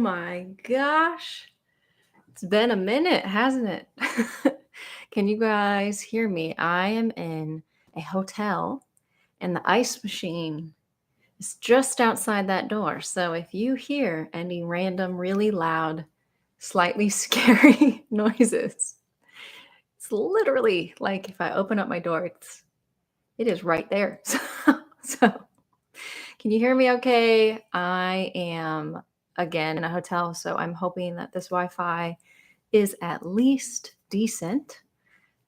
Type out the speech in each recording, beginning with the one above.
my gosh. It's been a minute, hasn't it? Can you guys hear me? I am in a hotel and the ice machine is just outside that door. So if you hear any random, really loud, slightly scary noises, it's literally like if I open up my door, it is right there. So can you hear me okay? I am again in a hotel, so I'm hoping that this Wi-Fi is at least decent.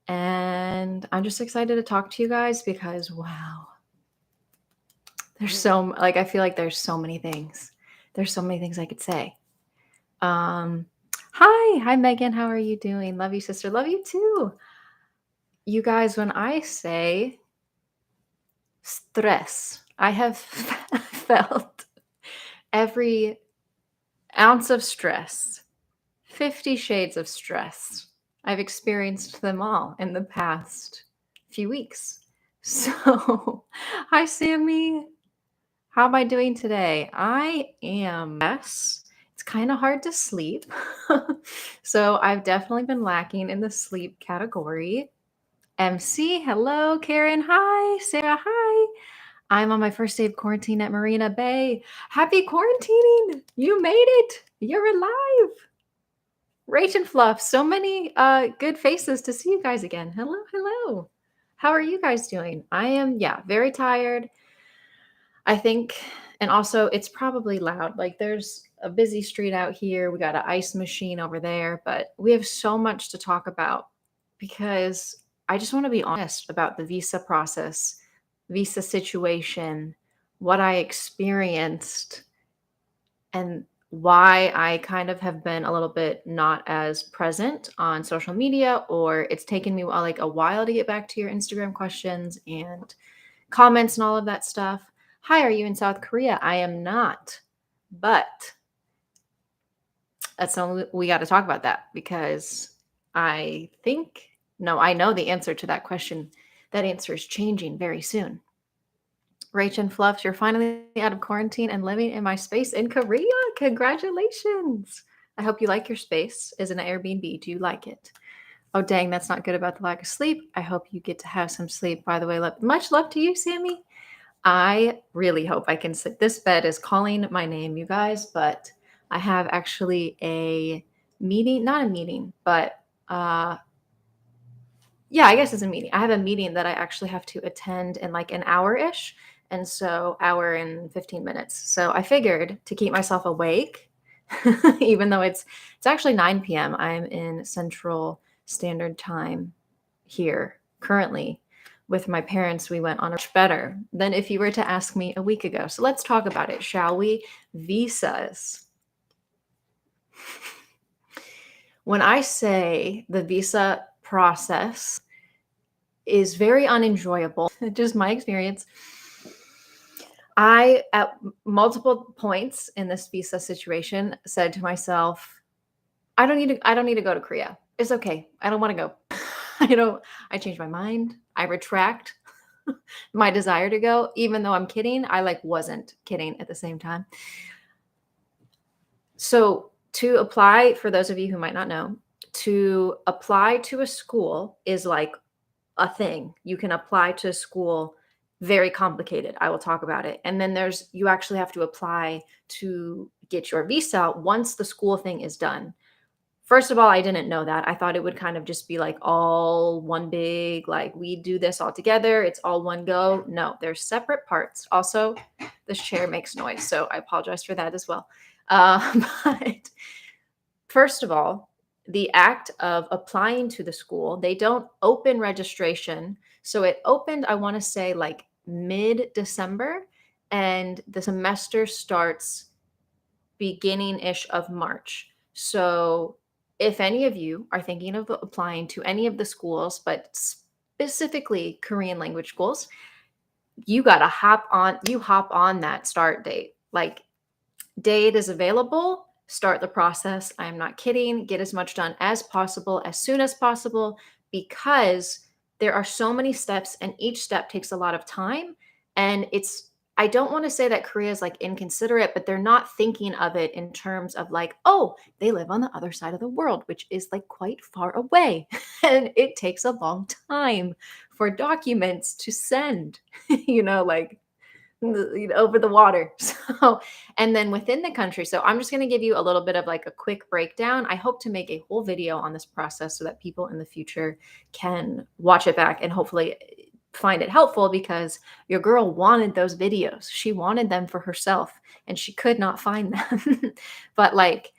And I'm just excited to talk to you guys because wow, I feel like there's so many things. There's so many things I could say. Hi Megan, how are you doing? Love you, sister. Love you too. You guys, when I say stress, I have felt every ounce of stress, 50 shades of stress. I've experienced them all in the past few weeks. So, hi, Sammy. How am I doing today? I am, yes, it's kind of hard to sleep. So, I've definitely been lacking in the sleep category. MC, hello. Karen, hi. Sarah, hi. I'm on my first day of quarantine at Marina Bay. Happy quarantining! You made it. You're alive. Rach and Fluff, so many good faces to see you guys again. Hello, hello. How are you guys doing? I am, yeah, very tired. I think, and also it's probably loud. Like there's a busy street out here. We got an ice machine over there, but we have so much to talk about because I just want to be honest about the visa process, visa situation, what I experienced, and why I kind of have been a little bit not as present on social media, or it's taken me like a while to get back to your Instagram questions and comments and all of that stuff. Hi, are you in South Korea? I am not, but that's only we got to talk about that because I know the answer to that question. That answer is changing very soon. Rach and Fluffs, you're finally out of quarantine and living in my space in Korea. Congratulations. I hope you like your space. Is an Airbnb. Do you like it? Oh, dang, that's not good about the lack of sleep. I hope you get to have some sleep. By the way, much love to you, Sammy. I really hope I can sleep. This bed is calling my name, you guys, but I have actually a meeting, not a meeting, but yeah, I guess it's a meeting. I have a meeting that I actually have to attend in like an hour-ish. And so hour and 15 minutes. So I figured to keep myself awake, even though it's actually 9 p.m. I'm in Central Standard Time here currently. With my parents, we went on much better than if you were to ask me a week ago. So let's talk about it, shall we? Visas. When I say the visa process is very unenjoyable, just my experience, I, at multiple points in this visa situation, said to myself, I don't need to go to Korea. It's okay. I don't want to go. I changed my mind. I retract my desire to go, even though I'm kidding. I wasn't kidding at the same time. So to apply, for those of you who might not know, to apply to a school is like a thing. You can apply to a school, very complicated. I will talk about it. And then you actually have to apply to get your visa once the school thing is done. First of all, I didn't know that. I thought it would kind of just be like all one big, like we do this all together. It's all one go. No, there's separate parts. Also, this chair makes noise, so I apologize for that as well. But first of all, the act of applying to the school, they don't open registration. So it opened, I want to say like mid-December, and the semester starts beginning-ish of March. So if any of you are thinking of applying to any of the schools, but specifically Korean language schools, you got to hop on that start date. Like date is available, start the process. I am not kidding. Get as much done as possible, as soon as possible, because there are so many steps and each step takes a lot of time. And it's I don't want to say that Korea is like inconsiderate, but they're not thinking of it in terms of like, oh, they live on the other side of the world, which is like quite far away. And it takes a long time for documents to send, like over the water. So, and then within the country. So I'm just going to give you a little bit of like a quick breakdown. I hope to make a whole video on this process so that people in the future can watch it back and hopefully find it helpful, because your girl wanted those videos. She wanted them for herself and she could not find them. But like,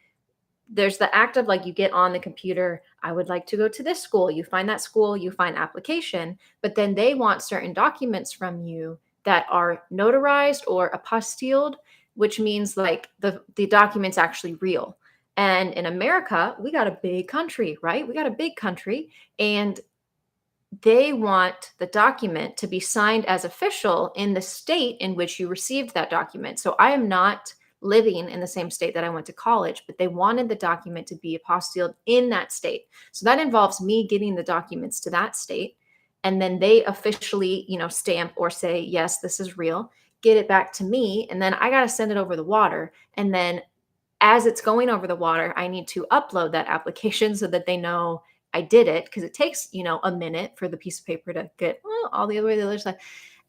there's the act of like, you get on the computer, I would like to go to this school. You find that school, you find application, but then they want certain documents from you that are notarized or apostilled, which means like the document's actually real. And in America, we got a big country, right? We got a big country, and they want the document to be signed as official in the state in which you received that document. So I am not living in the same state that I went to college, but they wanted the document to be apostilled in that state. So that involves me getting the documents to that state, and then they officially, stamp or say, yes, this is real, get it back to me, and then I got to send it over the water. And then as it's going over the water, I need to upload that application so that they know I did it, because it takes, a minute for the piece of paper to get all the way to the other side.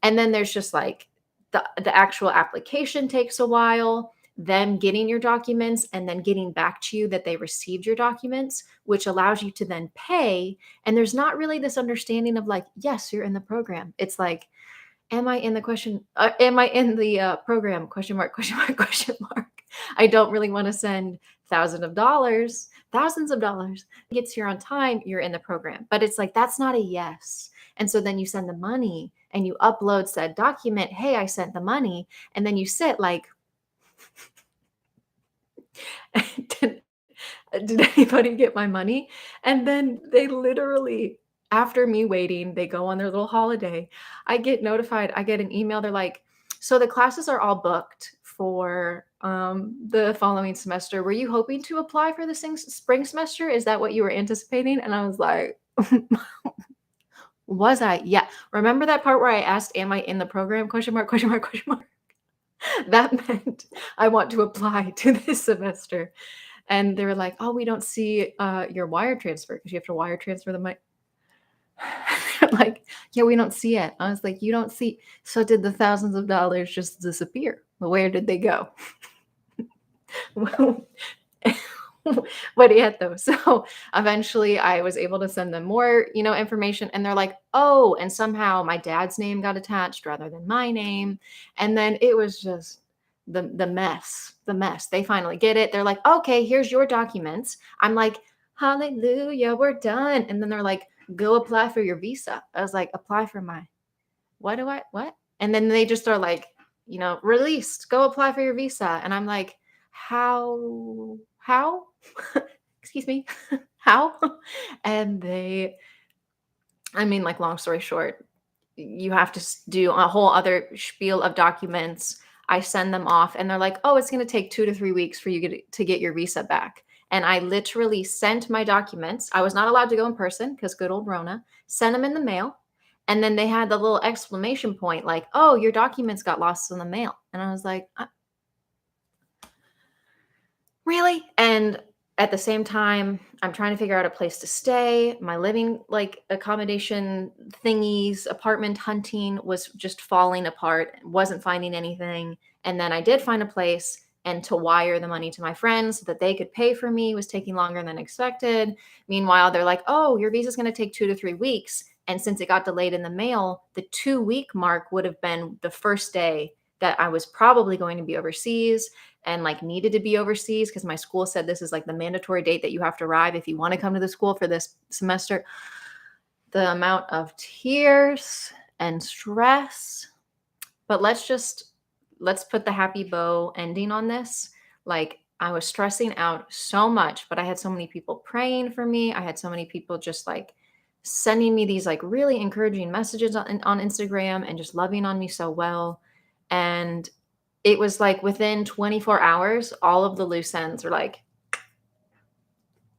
And then there's just like the actual application takes a while, them getting your documents and then getting back to you that they received your documents, which allows you to then pay. And there's not really this understanding of like, yes, you're in the program. It's like, am I in the program? Question mark, question mark, question mark. I don't really want to send thousands of dollars. Gets here on time, you're in the program. But it's like, that's not a yes. And so then you send the money and you upload said document. Hey, I sent the money. And then you sit like, did anybody get my money? And then they literally, after me waiting, they go on their little holiday. I get notified. I get an email. They're like, so the classes are all booked for the following semester. Were you hoping to apply for the spring semester? Is that what you were anticipating? And I was like, was I? Yeah. Remember that part where I asked, am I in the program? Question mark, question mark, question mark. That meant I want to apply to this semester. And they were like, oh, we don't see your wire transfer, because you have to wire transfer the money. Like, yeah, we don't see it. I was like, you don't see. So did the thousands of dollars just disappear? Where did they go? Well, but yet though. So eventually I was able to send them more, information, and they're like, oh, and somehow my dad's name got attached rather than my name. And then it was just the mess. They finally get it. They're like, okay, here's your documents. I'm like, hallelujah, we're done. And then they're like, go apply for your visa. I was like, apply for my what? And then they just are like, released, go apply for your visa. And I'm like, how? Excuse me, how? And like, long story short, you have to do a whole other spiel of documents. I send them off and they're like, oh, it's going to take 2 to 3 weeks for you to get your visa back. And I literally sent my documents. I was not allowed to go in person because good old Rona. Sent them in the mail. And then they had the little exclamation point like, oh, your documents got lost in the mail. And I was like, really? And at the same time, I'm trying to figure out a place to stay. My living like accommodation thingies, apartment hunting was just falling apart, wasn't finding anything. And then I did find a place, and to wire the money to my friends so that they could pay for me was taking longer than expected. Meanwhile, they're like, oh, your visa's going to take 2 to 3 weeks. And since it got delayed in the mail, the 2-week mark would have been the first day that I was probably going to be overseas and like needed to be overseas, because my school said this is like the mandatory date that you have to arrive if you want to come to the school for this semester. The amount of tears and stress. But let's put the happy bow ending on this. Like, I was stressing out so much, but I had so many people praying for me. I had so many people just like sending me these like really encouraging messages on Instagram and just loving on me so well. And it was like within 24 hours, all of the loose ends were like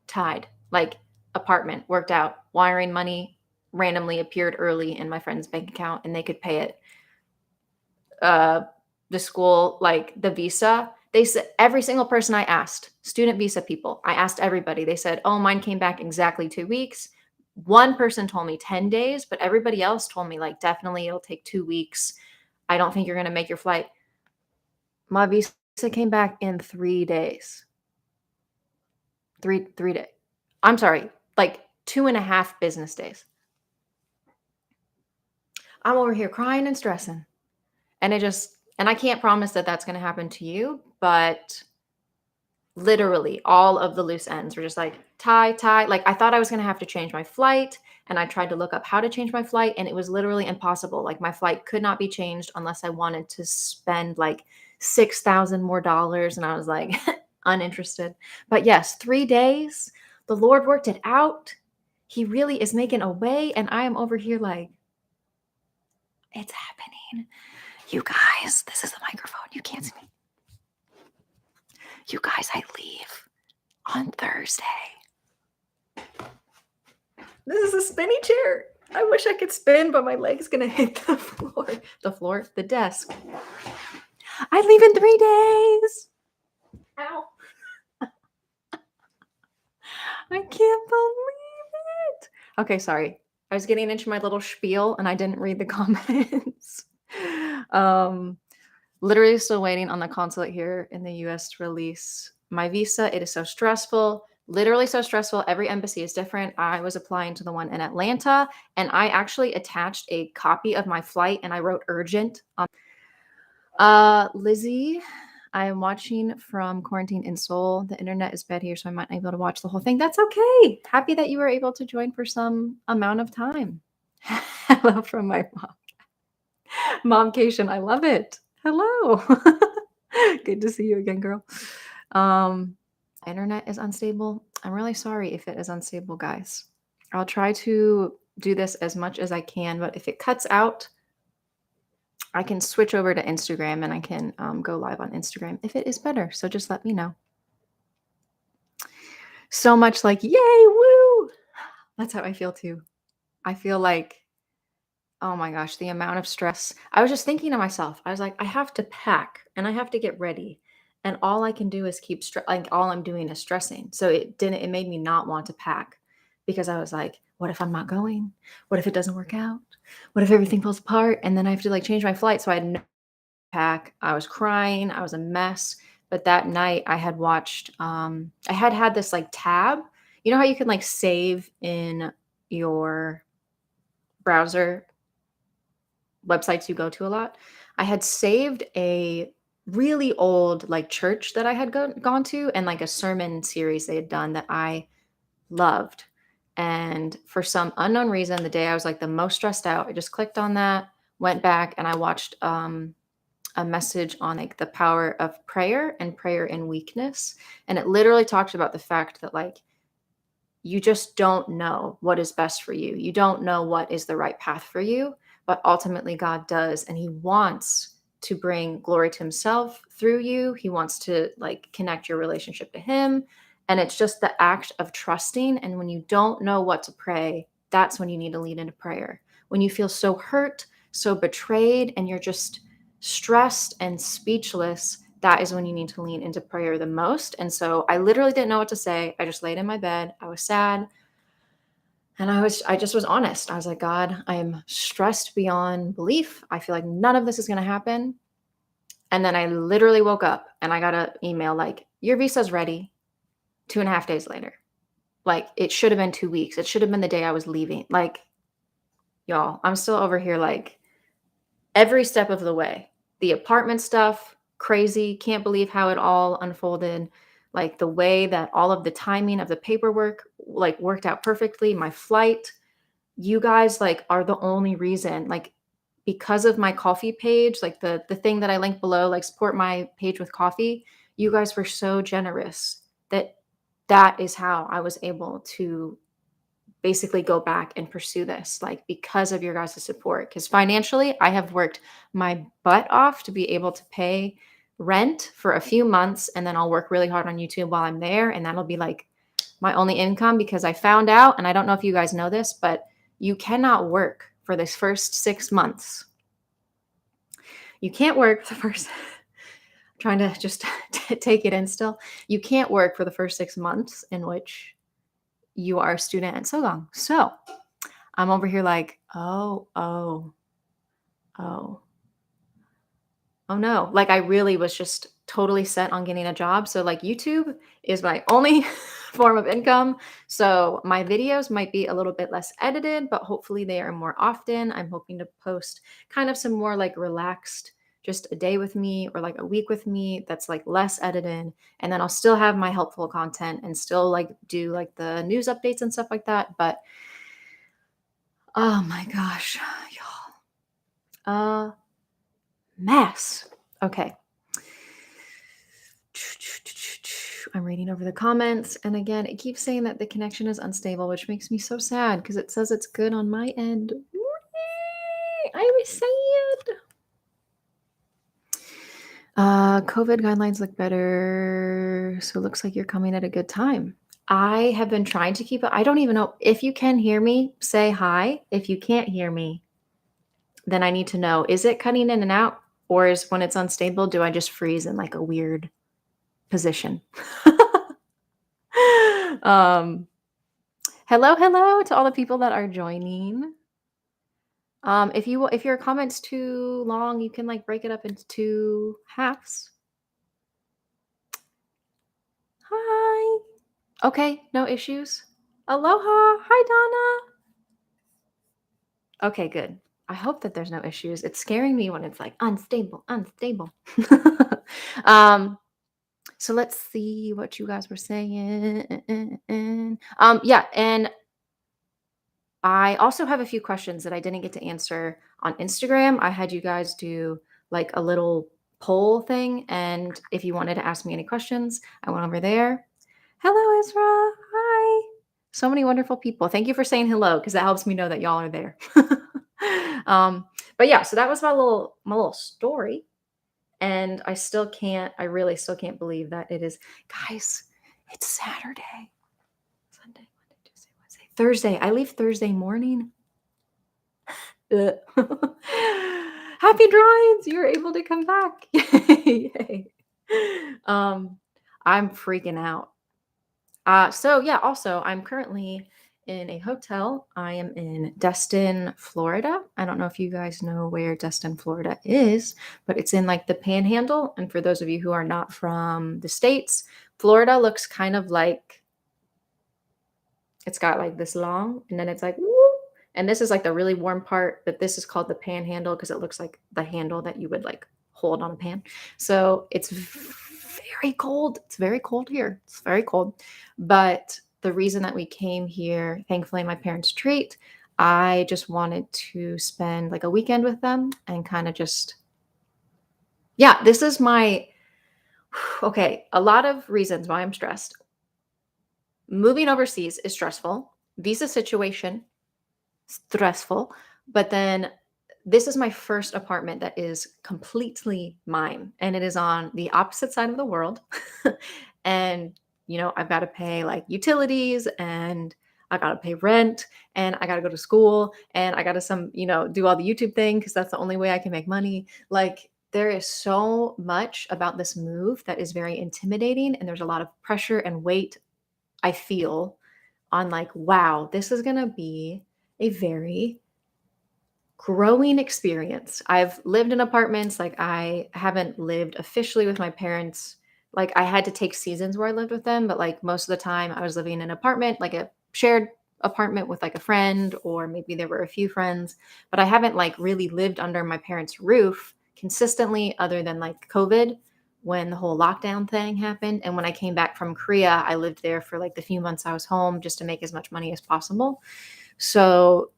tied. Like, apartment worked out, wiring money randomly appeared early in my friend's bank account and they could pay it. the school, like the visa, they said every single person I asked, student visa people, I asked everybody. They said, "Oh, mine came back exactly 2 weeks." One person told me 10 days, but everybody else told me like definitely it'll take 2 weeks. I don't think you're going to make your flight. My visa came back in 3 days. 3 days. I'm sorry, like 2.5 business days. I'm over here crying and stressing. And I can't promise that that's going to happen to you, but literally all of the loose ends were just like tie. Like I thought I was going to have to change my flight, and I tried to look up how to change my flight, and it was literally impossible. Like my flight could not be changed unless I wanted to spend like 6,000 more dollars, and I was like uninterested. But yes, 3 days, the Lord worked it out. He really is making a way, and I am over here like it's happening. You guys, this is the microphone. You can't see me. You guys, I leave on Thursday. This is a spinny chair. I wish I could spin, but my leg's gonna hit the floor. The desk. I leave in 3 days. Ow. I can't believe it. Okay, sorry. I was getting into my little spiel and I didn't read the comments. Literally still waiting on the consulate here in the US to release my visa. It is so stressful. Literally so stressful. Every embassy is different. I was applying to the one in Atlanta, and I actually attached a copy of my flight and I wrote urgent. Lizzie, I am watching from quarantine in Seoul. The internet is bad here, so I might not be able to watch the whole thing. That's okay. Happy that you were able to join for some amount of time. Hello from my mom. Momcation, I love it. Hello. Good to see you again, girl. Internet is unstable. I'm really sorry if it is unstable, guys. I'll try to do this as much as I can, but if it cuts out, I can switch over to Instagram and I can go live on Instagram if it is better. So just let me know. So much like, yay, woo! That's how I feel too. I feel like, oh my gosh, the amount of stress. I was just thinking to myself, I was like, I have to pack and I have to get ready. And all I can do is keep like all I'm doing is stressing. So it made me not want to pack because I was like, what if I'm not going? What if it doesn't work out? What if everything falls apart? And then I have to like change my flight. So I had no pack. I was crying. I was a mess. But that night I had watched, I had this like tab. You know how you can like save in your browser websites you go to a lot? I had saved a really old like church that I had gone to, and like a sermon series they had done that I loved. And for some unknown reason, the day I was like the most stressed out, I just clicked on that, went back, and I watched a message on like the power of prayer and prayer in weakness. And it literally talked about the fact that like you just don't know what is best for you. You don't know what is the right path for you, but ultimately God does. And he wants to bring glory to himself through you. He wants to like connect your relationship to him. And it's just the act of trusting. And when you don't know what to pray, that's when you need to lean into prayer. When you feel so hurt, so betrayed, and you're just stressed and speechless, that is when you need to lean into prayer the most. And so I literally didn't know what to say. I just laid in my bed. I was sad. And I just was honest. I was like, God, I am stressed beyond belief. I feel like none of this is going to happen. And then I literally woke up and I got an email like, your visa's ready. 2.5 days later. Like it should have been 2 weeks. It should have been the day I was leaving. Like, y'all, I'm still over here like every step of the way. The apartment stuff, crazy. Can't believe how it all unfolded. Like the way that all of the timing of the paperwork like worked out perfectly. My flight, you guys like are the only reason, like because of my coffee page, like the thing that I linked below, like support my page with coffee. You guys were so generous that is how I was able to basically go back and pursue this, like because of your guys' support. Because financially, I have worked my butt off to be able to pay rent for a few months, and then I'll work really hard on YouTube while I'm there, and that'll be like my only income. Because I found out, and I don't know if you guys know this, but you cannot work for this first 6 months. You can't work for the first trying to just take it in still. You can't work for the first 6 months in which you are a student and so long. So, I'm over here like, "Oh, oh, oh, oh no." Like, I really was just totally set on getting a job. So, like, YouTube is my only form of income. So, my videos might be a little bit less edited, but hopefully they are more often. I'm hoping to post kind of some more like relaxed, just a day with me or like a week with me that's like less edited. And then I'll still have my helpful content and still like do like the news updates and stuff like that. But oh my gosh, y'all. Mess. Okay. I'm reading over the comments. And again, it keeps saying that the connection is unstable, which makes me so sad because it says it's good on my end. I was sad. COVID guidelines look better. So it looks like you're coming at a good time. I have been trying to keep it. I don't even know if you can hear me, say hi. If you can't hear me, then I need to know, is it cutting in and out? Or is when it's unstable, do I just freeze in like a weird position? um, hello to all the people that are joining. If your comment's too long, you can like break it up into 2 halves. Hi. Okay, no issues. Aloha. Hi, Donna. Okay, good. I hope that there's no issues. It's scaring me when it's like unstable, unstable. So let's see what you guys were saying. Yeah, and I also have a few questions that I didn't get to answer on Instagram. I had you guys do like a little poll thing, and if you wanted to ask me any questions, I went over there. Hello, Ezra. Hi. So many wonderful people. Thank you for saying hello because that helps me know that y'all are there. But yeah, so that was my little story. And I really still can't believe that it is, guys, it's Saturday, Sunday, Monday, Tuesday, Wednesday, Thursday. I leave Thursday morning. Ugh. Happy drawings. You're able to come back. Yay. I'm freaking out. So yeah, also I'm currently in a hotel. I am in Destin, Florida. I don't know if you guys know where Destin, Florida is, but it's in like the Panhandle. And for those of you who are not from the States, Florida looks kind of like it's got like this long and then it's like, woo, and this is like the really warm part, but this is called the Panhandle because it looks like the handle that you would like hold on a pan. So it's very cold. It's very cold here. It's very cold. But the reason that we came here, thankfully, my parents' treat, I just wanted to spend like a weekend with them and kind of just, yeah, this is my, okay, a lot of reasons why I'm stressed. Moving overseas is stressful. Visa situation, stressful. But then this is my first apartment that is completely mine, and it is on the opposite side of the world. And, I've got to pay like utilities and I got to pay rent and I got to go to school and I got to do all the YouTube thing because that's the only way I can make money. Like, there is so much about this move that is very intimidating, and there's a lot of pressure and weight I feel on like, wow, this is going to be a very growing experience. I've lived in apartments, like I haven't lived officially with my parents. Like I had to take seasons where I lived with them, but like most of the time I was living in an apartment, like a shared apartment with like a friend, or maybe there were a few friends, but I haven't like really lived under my parents' roof consistently other than like COVID when the whole lockdown thing happened. And when I came back from Korea, I lived there for like the few months I was home just to make as much money as possible. So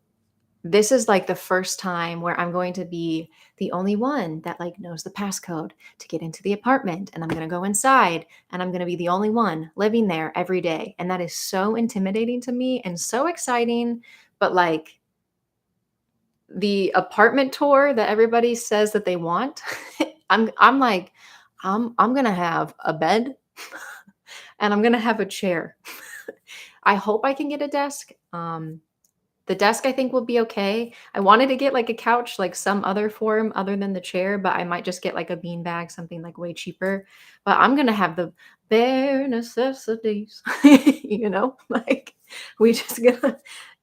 this is like the first time where I'm going to be the only one that like knows the passcode to get into the apartment, and I'm going to go inside and I'm going to be the only one living there every day. And that is so intimidating to me and so exciting. But like the apartment tour that everybody says that they want, I'm like, I'm going to have a bed and I'm going to have a chair. I hope I can get a desk. The desk I think will be okay. I wanted to get like a couch, like some other form other than the chair, but I might just get like a beanbag, something like way cheaper. But I'm gonna have the bare necessities, like we just gonna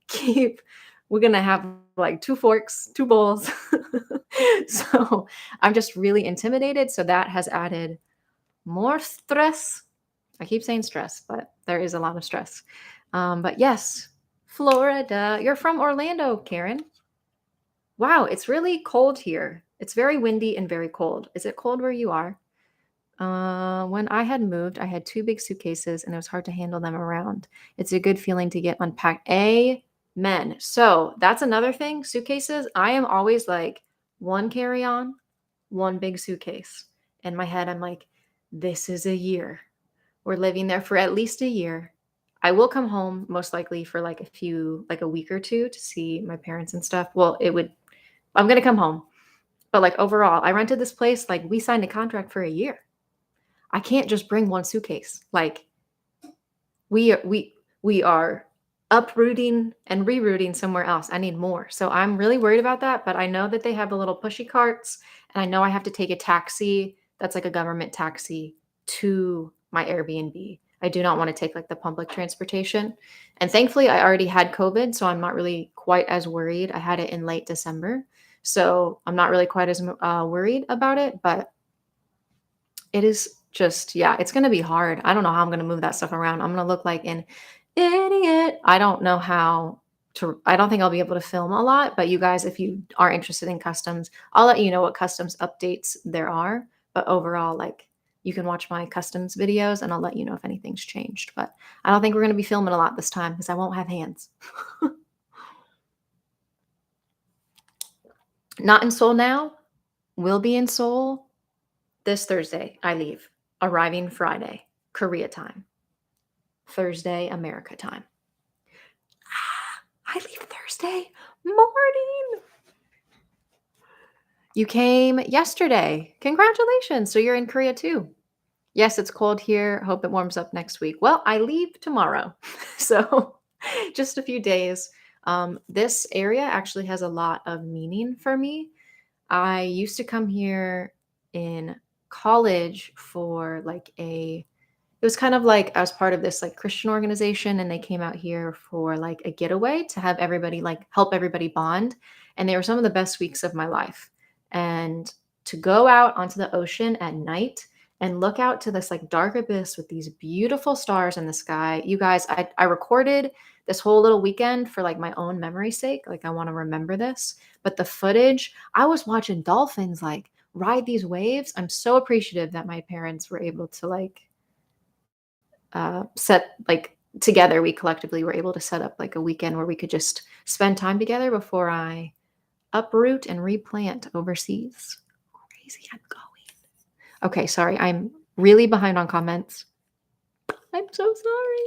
keep we're gonna have like 2 forks, 2 bowls. So, I'm just really intimidated, so that has added more stress. I keep saying stress, but there is a lot of stress. But yes, Florida. You're from Orlando, Karen. Wow, it's really cold here. It's very windy and very cold. Is it cold where you are? When I had moved, I had 2 big suitcases and it was hard to handle them around. It's a good feeling to get unpacked. Amen. So that's another thing. Suitcases, I am always like 1 carry on, 1 big suitcase. In my head, I'm like, this is a year. We're living there for at least a year. I will come home most likely for like a week or 2 to see my parents and stuff. Well, I'm gonna come home. But like overall, I rented this place, like we signed a contract for a year. I can't just bring 1 suitcase. Like we are uprooting and rerouting somewhere else. I need more. So I'm really worried about that, but I know that they have the little pushy carts and I know I have to take a taxi that's like a government taxi to my Airbnb. I do not want to take like the public transportation. And thankfully I already had COVID, so I'm not really quite as worried. I had it in late December. So I'm not really quite as worried about it, but it is just, yeah, it's gonna be hard. I don't know how I'm gonna move that stuff around. I'm gonna look like an idiot. I don't know how I don't think I'll be able to film a lot, but you guys, if you are interested in customs, I'll let you know what customs updates there are. But overall, like you can watch my customs videos and I'll let you know if anything's changed. But I don't think we're gonna be filming a lot this time because I won't have hands. Not in Seoul now. Will be in Seoul this Thursday. I leave. Arriving Friday, Korea time. Thursday, America time. I leave Thursday morning. You came yesterday. Congratulations. So you're in Korea too. Yes, it's cold here. Hope it warms up next week. Well, I leave tomorrow. So just a few days. This area actually has a lot of meaning for me. I used to come here in college for it was kind of like I was part of this like Christian organization and they came out here for like a getaway to have everybody like help everybody bond. And they were some of the best weeks of my life. And to go out onto the ocean at night and look out to this like dark abyss with these beautiful stars in the sky. You guys, I recorded this whole little weekend for like my own memory's sake. Like I want to remember this. But the footage, I was watching dolphins like ride these waves. I'm so appreciative that my parents were able to like set like together we collectively were able to set up like a weekend where we could just spend time together before I uproot and replant overseas. Crazy I'm going. Okay, sorry. I'm really behind on comments. I'm so sorry.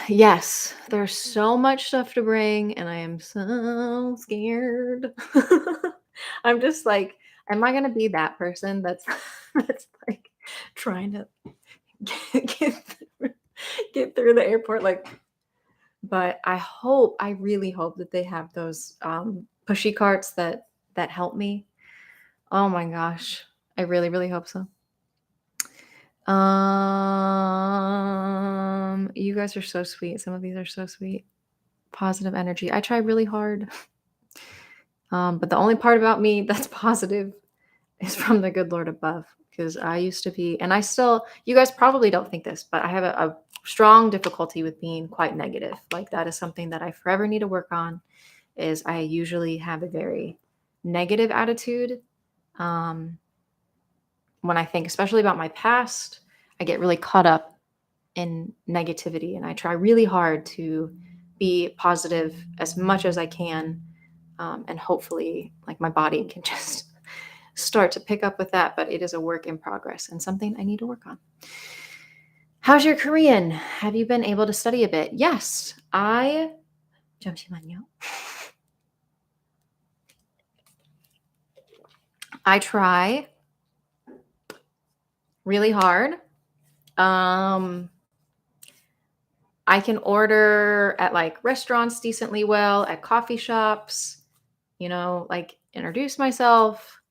Yes, there's so much stuff to bring and I am so scared. I'm just like, am I gonna be that person that's that's like trying to get through, get through the airport like, but I really hope that they have those pushy carts that help me. Oh my gosh. I really, really hope so. You guys are so sweet. Some of these are so sweet. Positive energy. I try really hard. But the only part about me that's positive is from the good Lord above. Because I used to be, and I still, you guys probably don't think this, but I have a strong difficulty with being quite negative. Like that is something that I forever need to work on, is I usually have a very negative attitude. When I think, especially about my past, I get really caught up in negativity and I try really hard to be positive as much as I can. And hopefully like my body can just start to pick up with that, but it is a work in progress and something I need to work on. How's your Korean? Have you been able to study a bit? Yes, 잠시만요. I try really hard. I can order at like restaurants decently well, at coffee shops, like introduce myself.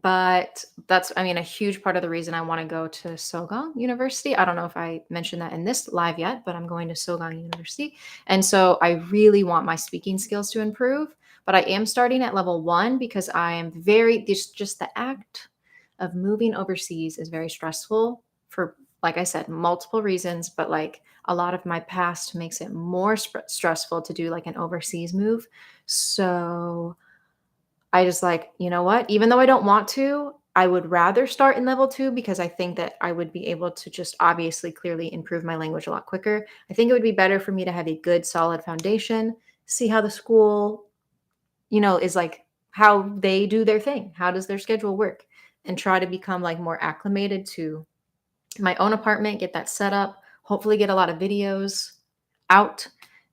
But that's, I mean, a huge part of the reason I want to go to Sogang University. I don't know if I mentioned that in this live yet, but I'm going to Sogang University. And so I really want my speaking skills to improve. But I am starting at level 1 because I am just the act of moving overseas is very stressful for, like I said, multiple reasons. But like a lot of my past makes it more stressful to do like an overseas move. So I just like, you know what? Even though I don't want to, I would rather start in level 2 because I think that I would be able to just obviously clearly improve my language a lot quicker. I think it would be better for me to have a good solid foundation, see how the school, is like how they do their thing. How does their schedule work? And try to become like more acclimated to my own apartment, get that set up, hopefully get a lot of videos out,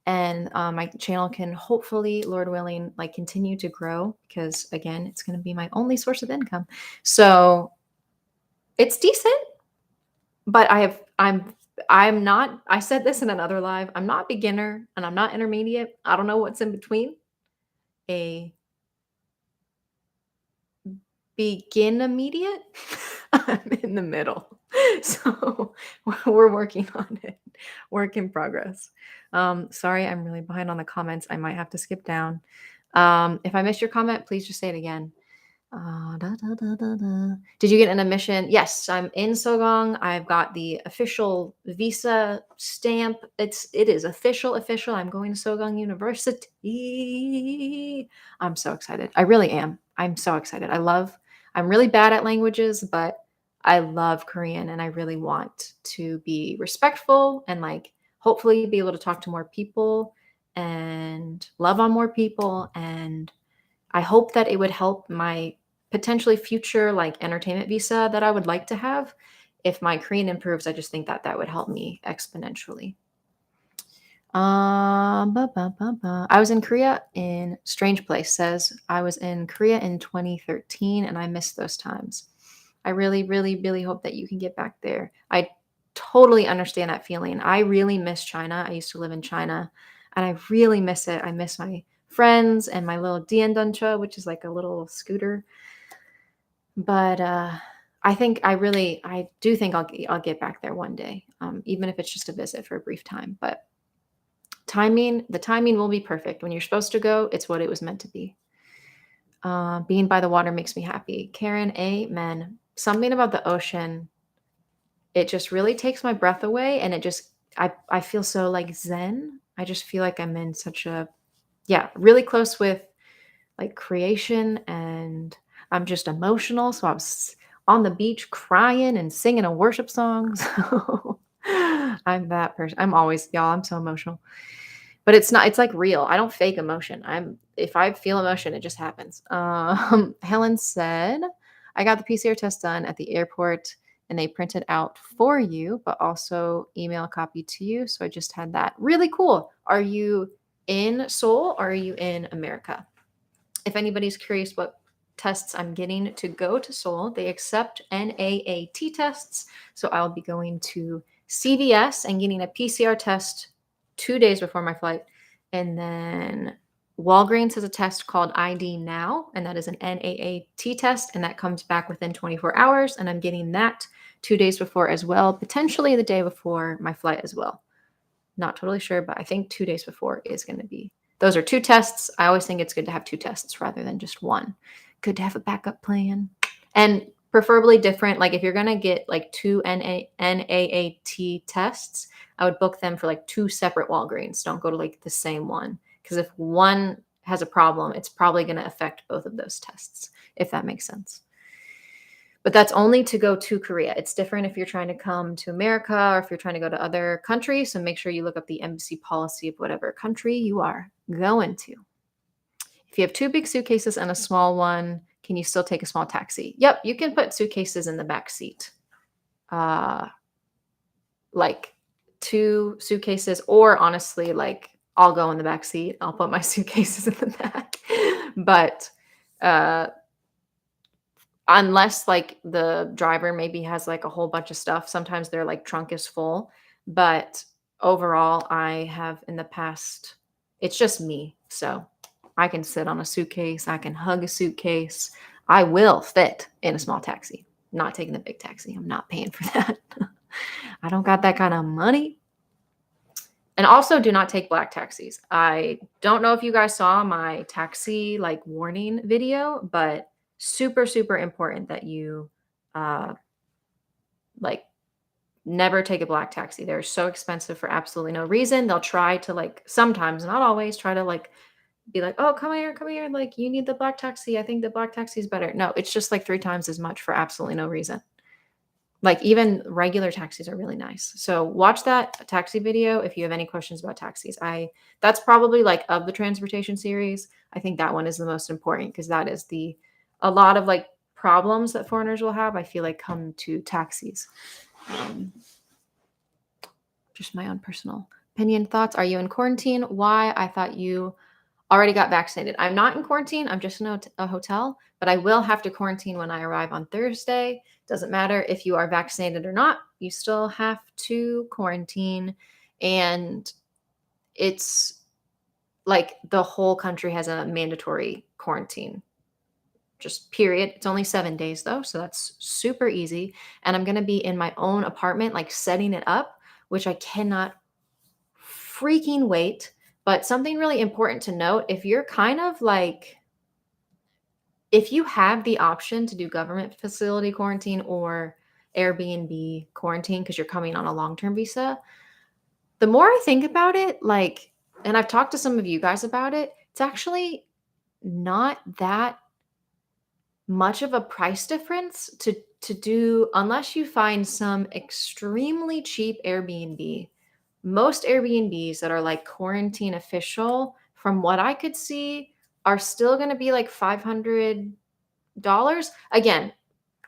and my channel can hopefully, Lord willing, like continue to grow because again, it's going to be my only source of income. So it's decent, but I'm not, I said this in another live, I'm not beginner and I'm not intermediate. I don't know what's in between. A begin immediate. I'm in the middle. So we're working on it. Work in progress. Sorry, I'm really behind on the comments. I might have to skip down. If I missed your comment, please just say it again. Did you get an admission? Yes, I'm in Sogong. I've got the official visa stamp. It is official. I'm going to Sogong University. I'm so excited. I really am. I'm so excited. I'm really bad at languages, but I love Korean and I really want to be respectful and like hopefully be able to talk to more people and love on more people. And I hope that it would help my potentially future like entertainment visa that I would like to have. If my Korean improves, I just think that that would help me exponentially. I was in Korea in Strange Place says I was in Korea in 2013 and I missed those times. I really, really, really hope that you can get back there. I totally understand that feeling. I really miss China. I used to live in China and I really miss it. I miss my friends and my little diandancha, which is like a little scooter. But I do think I'll get back there one day, even if it's just a visit for a brief time. But the timing will be perfect. When you're supposed to go, it's what it was meant to be. Being by the water makes me happy. Karen, amen. Something about the ocean, it just really takes my breath away, and I feel so like zen. I just feel like I'm in such a really close with like creation, and I'm just emotional. So I was on the beach crying and singing a worship song. So I'm that person. I'm always, y'all, I'm so emotional. But it's not, it's like real. I don't fake emotion. If I feel emotion, it just happens. Helen said, I got the PCR test done at the airport and they print it out for you, but also email a copy to you. So I just had that. Really cool. Are you in Seoul or are you in America? If anybody's curious what tests I'm getting to go to Seoul, they accept NAAT tests. So I'll be going to CVS and getting a PCR test 2 days before my flight. And then Walgreens has a test called ID Now, and that is an NAAT test, and that comes back within 24 hours. And I'm getting that 2 days before as well, potentially the day before my flight as well. Not totally sure, but I think 2 days before is going to be. Those are 2 tests. I always think it's good to have 2 tests rather than just one. Good to have a backup plan. And preferably different. Like if you're going to get like 2 NAAT tests, I would book them for like 2 separate Walgreens. Don't go to like the same one. Because if one has a problem, it's probably going to affect both of those tests, if that makes sense. But that's only to go to Korea. It's different if you're trying to come to America or if you're trying to go to other countries. So make sure you look up the embassy policy of whatever country you are going to. If you have 2 big suitcases and a small one, can you still take a small taxi? Yep, you can put suitcases in the back seat. Like 2 suitcases, or honestly, like I'll go in the back seat. I'll put my suitcases in the back. But unless like the driver maybe has like a whole bunch of stuff, sometimes their like trunk is full. But overall, I have in the past, it's just me. So I can sit on a suitcase. I can hug a suitcase. I will fit in a small taxi. Not taking the big taxi. I'm not paying for that. I don't got that kind of money. And also do not take black taxis. I don't know if you guys saw my taxi like warning video, but super, super important that you uh like never take a black taxi. They're so expensive for absolutely no reason. They'll try to like sometimes, not always, try to like be like, "Oh, come here, like you need the black taxi. I think the black taxi is better." No, it's just like 3 times as much for absolutely no reason. Like even regular taxis are really nice. So watch that taxi video if you have any questions about taxis. That's probably like of the transportation series, I think that one is the most important because that is a lot of like problems that foreigners will have, I feel like come to taxis. Um, just my own personal opinion, thoughts. Are you in quarantine? Why? I thought you already got vaccinated. I'm not in quarantine. I'm just in a hotel, but I will have to quarantine when I arrive on Thursday. Doesn't matter if you are vaccinated or not, you still have to quarantine. And it's like the whole country has a mandatory quarantine, just period. It's only 7 days though, so that's super easy. And I'm going to be in my own apartment, like setting it up, which I cannot freaking wait. But something really important to note, if you're kind of like, if you have the option to do government facility quarantine or Airbnb quarantine because you're coming on a long-term visa, the more I think about it, like, and I've talked to some of you guys about it, it's actually not that much of a price difference to do unless you find some extremely cheap Airbnb. Most Airbnbs that are like quarantine official, from what I could see, are still going to be like $500. Again,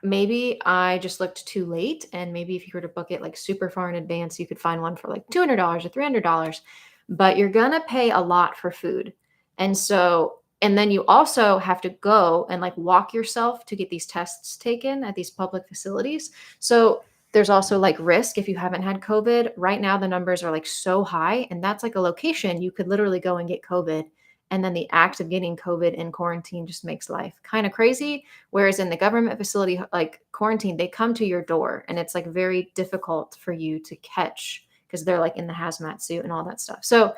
maybe I just looked too late, and maybe if you were to book it like super far in advance, you could find one for like $200 or $300, but you're going to pay a lot for food. And so, and then you also have to go and like walk yourself to get these tests taken at these public facilities. So there's also like risk if you haven't had COVID. Right now, the numbers are like so high, and that's like a location you could literally go and get COVID. And then the act of getting COVID in quarantine just makes life kind of crazy. Whereas in the government facility, like quarantine, they come to your door and it's like very difficult for you to catch because they're like in the hazmat suit and all that stuff. So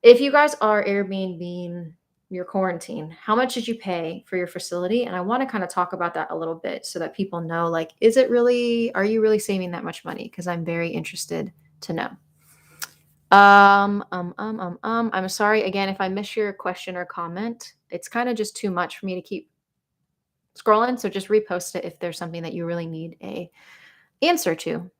if you guys are Airbnb your quarantine, how much did you pay for your facility? And I want to kind of talk about that a little bit so that people know, like, are you really saving that much money? Because I'm very interested to know. I'm sorry again if I miss your question or comment. It's kind of just too much for me to keep scrolling. So just repost it if there's something that you really need a answer to.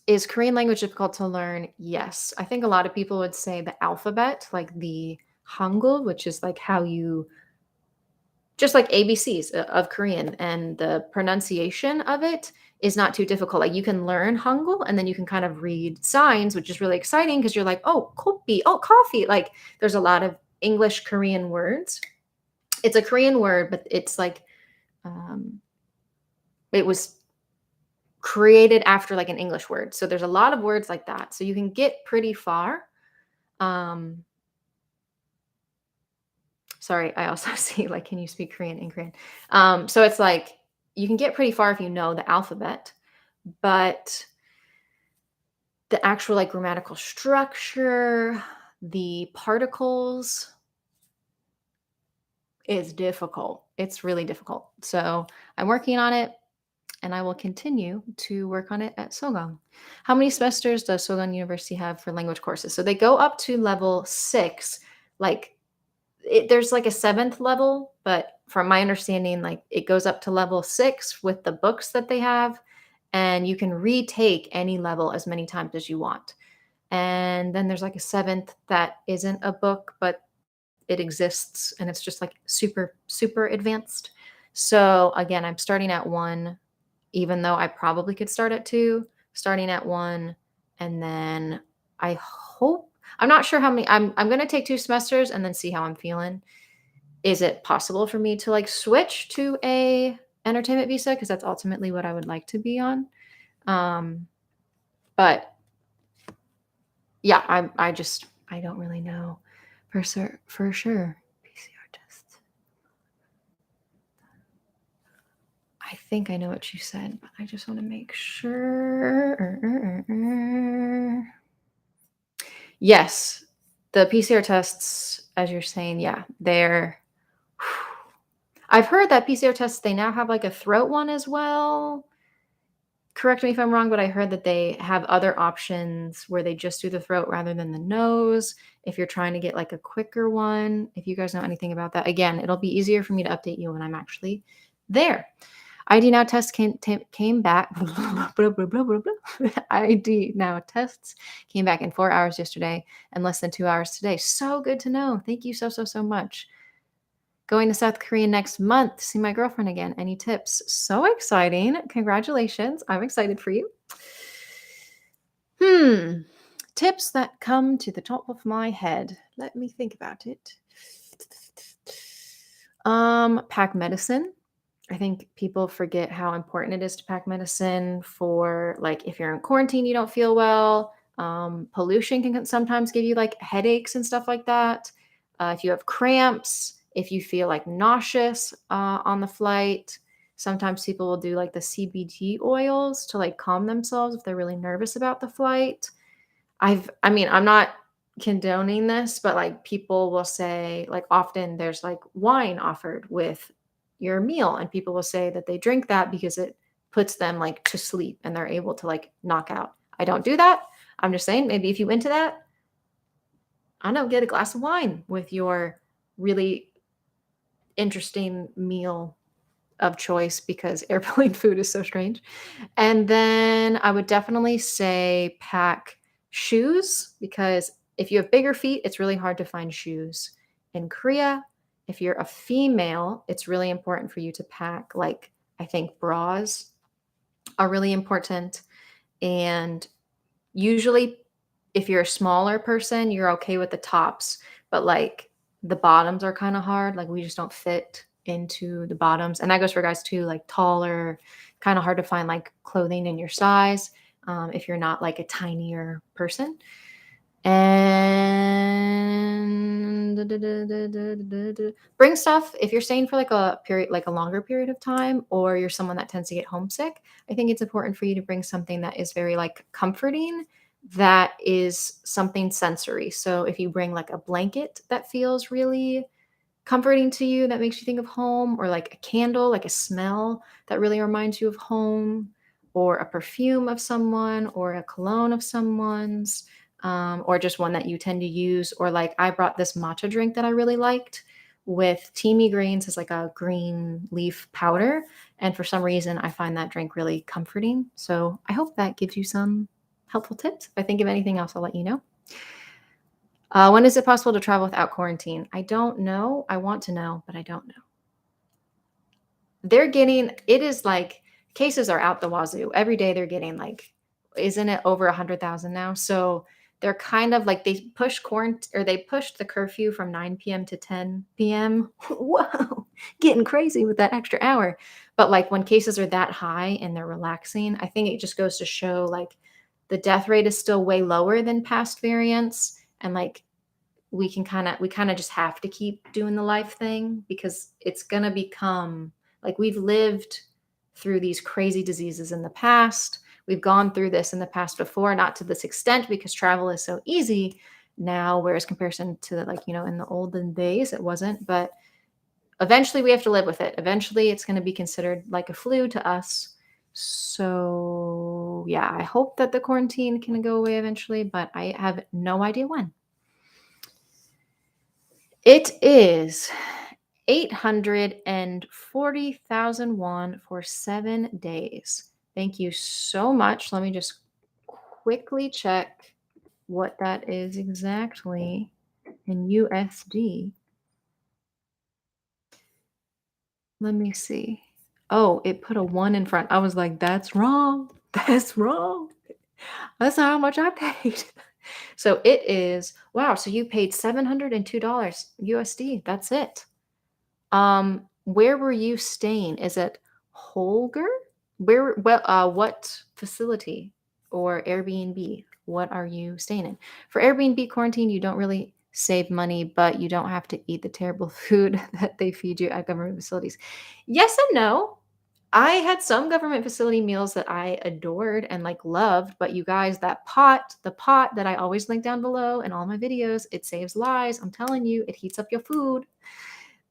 Is Korean language difficult to learn? Yes. I think a lot of people would say the alphabet, like the Hangul, which is like how you just like ABCs of Korean, and the pronunciation of it is not too difficult. Like you can learn Hangul and then you can kind of read signs, which is really exciting because you're like, oh, kopi, oh, coffee. Like there's a lot of English Korean words. It's a Korean word, but it's like it was created after like an English word. So there's a lot of words like that. So you can get pretty far. Sorry, I also see like, can you speak Korean in Korean? So it's like you can get pretty far if you know the alphabet, but the actual like grammatical structure, the particles is difficult. It's really difficult. So I'm working on it and I will continue to work on it at Sogang. How many semesters does Sogang University have for language courses? So they go up to level 6, like there's like a 7th level, but from my understanding, like it goes up to level 6 with the books that they have, and you can retake any level as many times as you want. And then there's like a 7th that isn't a book, but it exists, and it's just like super, super advanced. So again, I'm starting at 1, even though I probably could start at 2, starting at 1, and then I hope, I'm not sure how many, I'm going to take 2 semesters and then see how I'm feeling. Is it possible for me to like switch to a entertainment visa? Because that's ultimately what I would like to be on. But Yeah, I don't really know for sure. PCR tests. I think I know what you said, but I just want to make sure. Yes, the PCR tests, as you're saying, yeah, they're. I've heard that PCR tests, they now have like a throat one as well. Correct me if I'm wrong, but I heard that they have other options where they just do the throat rather than the nose. If you're trying to get like a quicker one, if you guys know anything about that, again, it'll be easier for me to update you when I'm actually there. ID now tests came back. Blah, blah, blah, blah, blah. ID now tests came back in 4 hours yesterday and less than 2 hours today. So good to know. Thank you so much. Going to South Korea next month to see my girlfriend again. Any tips? So exciting. Congratulations. I'm excited for you. Tips that come to the top of my head. Let me think about it. Pack medicine. I think people forget how important it is to pack medicine for, like, if you're in quarantine, you don't feel well. Pollution can sometimes give you like headaches and stuff like that. If you have cramps, if you feel like nauseous on the flight, sometimes people will do like the CBD oils to like calm themselves if they're really nervous about the flight. I mean, I'm not condoning this, but like people will say, like, often there's like wine offered with your meal, and people will say that they drink that because it puts them like to sleep and they're able to like knock out. I don't do that. I'm just saying, maybe if you into that, I don't know, get a glass of wine with your really interesting meal of choice because airplane food is so strange. And then I would definitely say pack shoes because if you have bigger feet, it's really hard to find shoes in Korea. If you're a female, it's really important for you to pack, like, I think bras are really important. And usually, if you're a smaller person, you're okay with the tops, but like the bottoms are kind of hard. Like we just don't fit into the bottoms. And that goes for guys too, like taller, kind of hard to find like clothing in your size if you're not like a tinier person. And bring stuff if you're staying for like a period, like a longer period of time, or you're someone that tends to get homesick. I think it's important for you to bring something that is very like comforting, that is something sensory. So if you bring like a blanket that feels really comforting to you, that makes you think of home, or like a candle, like a smell that really reminds you of home, or a perfume of someone, or a cologne of someone's, or just one that you tend to use. Or like I brought this matcha drink that I really liked with teamy greens as like a green leaf powder. And for some reason, I find that drink really comforting. So I hope that gives you some helpful tips. If I think of anything else, I'll let you know. When is it possible to travel without quarantine? I don't know. I want to know, but I don't know. It is like cases are out the wazoo. Every day they're getting like, isn't it over 100,000 now? So they're kind of like, they push quarantine, or they pushed the curfew from 9 p.m. to 10 p.m. Whoa, getting crazy with that extra hour. But like when cases are that high and they're relaxing, I think it just goes to show like the death rate is still way lower than past variants. And like we kind of just have to keep doing the life thing because it's going to become like, we've lived through these crazy diseases in the past. We've gone through this in the past before, not to this extent because travel is so easy now, whereas comparison to like, in the olden days, it wasn't. But eventually we have to live with it. Eventually it's going to be considered like a flu to us. So yeah, I hope that the quarantine can go away eventually, but I have no idea when. It is 840,000 won for 7 days. Thank you so much. Let me just quickly check what that is exactly in USD. Let me see. Oh, it put a 1 in front. I was like, that's wrong. That's wrong. That's not how much I paid. So it is, wow, so you paid $702 USD. That's it. Where were you staying? Is it Holger? What facility or Airbnb? what are you staying in? For Airbnb quarantine, you don't really save money, but you don't have to eat the terrible food that they feed you at government facilities. Yes and no. I had some government facility meals that I adored and like loved, but you guys, the pot that I always link down below in all my videos, it saves lives. I'm telling you, it heats up your food.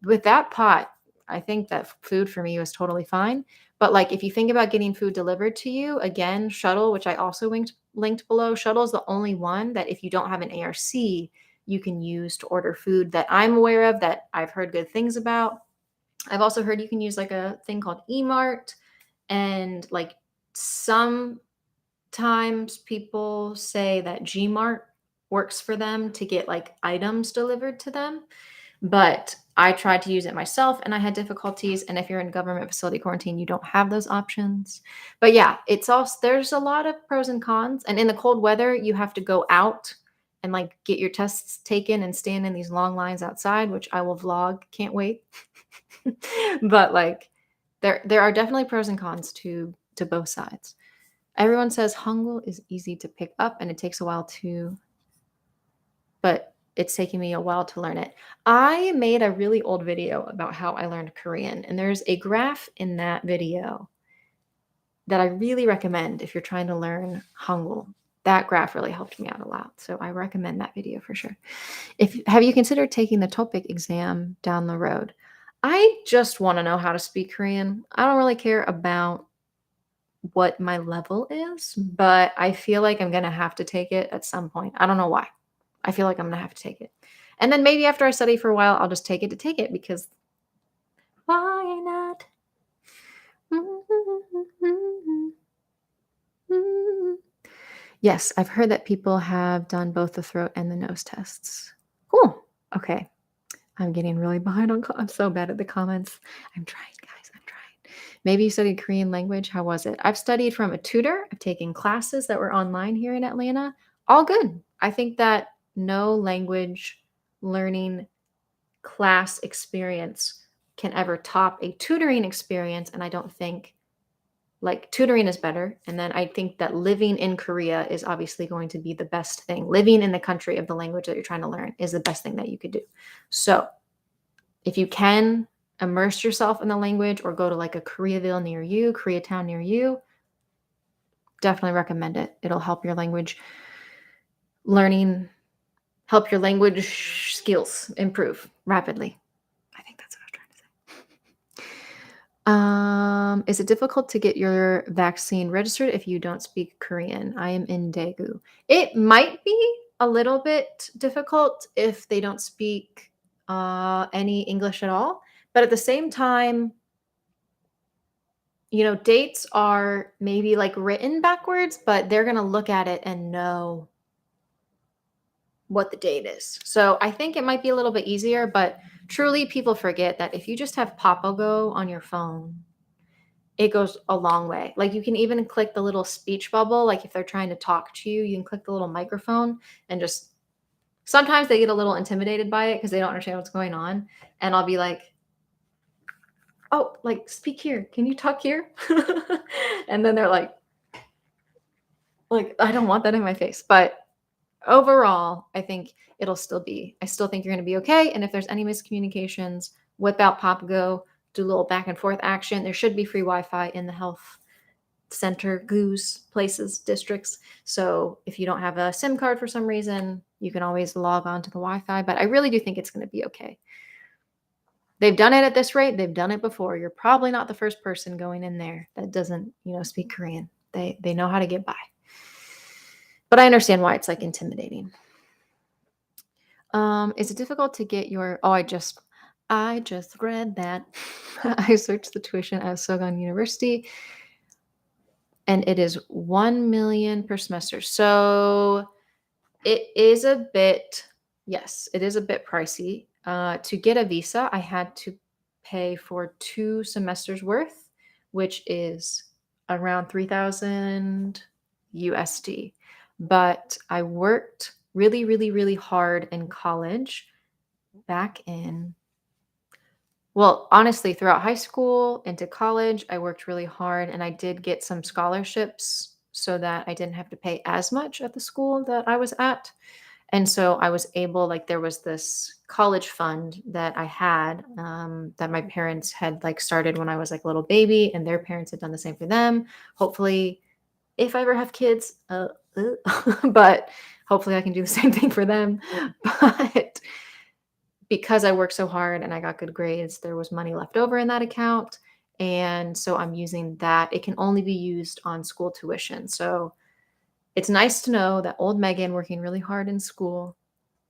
With that pot, I think that food for me was totally fine. But like if you think about getting food delivered to you, again, Shuttle, which I also linked below, Shuttle is the only one that if you don't have an ARC, you can use to order food that I'm aware of that I've heard good things about. I've also heard you can use like a thing called eMart, and like sometimes people say that Gmart works for them to get like items delivered to them. But I tried to use it myself and I had difficulties. And if you're in government facility quarantine, you don't have those options. But yeah, it's also, there's a lot of pros and cons. And in the cold weather, you have to go out and like get your tests taken and stand in these long lines outside, which I will vlog. Can't wait. But like there are definitely pros and cons to both sides. Everyone says Hangul is easy to pick up and it takes a while to, but it's taking me a while to learn it. I made a really old video about how I learned Korean, and there's a graph in that video that I really recommend if you're trying to learn Hangul. That graph really helped me out a lot, so I recommend that video for sure. Have you considered taking the TOPIK exam down the road? I just want to know how to speak Korean. I don't really care about what my level is, but I feel like I'm going to have to take it at some point. I don't know why. I feel like I'm going to have to take it. And then maybe after I study for a while, I'll just take it to take it because why not? Yes, I've heard that people have done both the throat and the nose tests. Cool. Okay. I'm getting really behind on. I'm so bad at the comments. I'm trying, guys. I'm trying. Maybe you studied Korean language. How was it? I've studied from a tutor. I've taken classes that were online here in Atlanta. All good. I think that no language learning class experience can ever top a tutoring experience. And I don't think like tutoring is better. And then I think that living in Korea is obviously going to be the best thing. Living in the country of the language that you're trying to learn is the best thing that you could do. So if you can immerse yourself in the language or go to like a Koreaville near you, Koreatown near you, definitely recommend it. It'll help your language learning, help your language skills improve rapidly. I think that's what I was trying to say. Is it difficult to get your vaccine registered if you don't speak Korean? I am in Daegu. It might be a little bit difficult if they don't speak any English at all. But at the same time, you know, dates are maybe like written backwards, but they're going to look at it and know what the date is. So I think it might be a little bit easier, but truly people forget that if you just have Papago on your phone, it goes a long way. Like you can even click the little speech bubble. Like if they're trying to talk to you, you can click the little microphone and just, sometimes they get a little intimidated by it because they don't understand what's going on. And I'll be like, oh, like speak here. Can you talk here? And then they're like, I don't want that in my face. But overall, I think I still think you're going to be okay. And if there's any miscommunications, whip out Papago, do a little back and forth action. There should be free Wi-Fi in the health center, goose places, districts. So if you don't have a SIM card for some reason, you can always log on to the Wi-Fi. But I really do think it's going to be okay. They've done it at this rate. They've done it before. You're probably not the first person going in there that doesn't, speak Korean. They know how to get by. But I understand why it's like intimidating. Is it difficult to get your? Oh, I just read that. I searched the tuition at Sogan University, and it is 1 million per semester. So it is a bit, yes, it is a bit pricey. To get a visa, I had to pay for 2 semesters worth, which is around 3,000 USD. But I worked really, really, really hard in college back in, well, honestly, throughout high school into college, I worked really hard and I did get some scholarships. so that I didn't have to pay as much at the school that I was at. And so I was able, like, there was this college fund that I had, that my parents had like started when I was like a little baby, and their parents had done the same for them. Hopefully, if I ever have kids, but hopefully I can do the same thing for them. But because I worked so hard and I got good grades, there was money left over in that account. And so I'm using that. It can only be used on school tuition. So it's nice to know that old Megan, working really hard in school,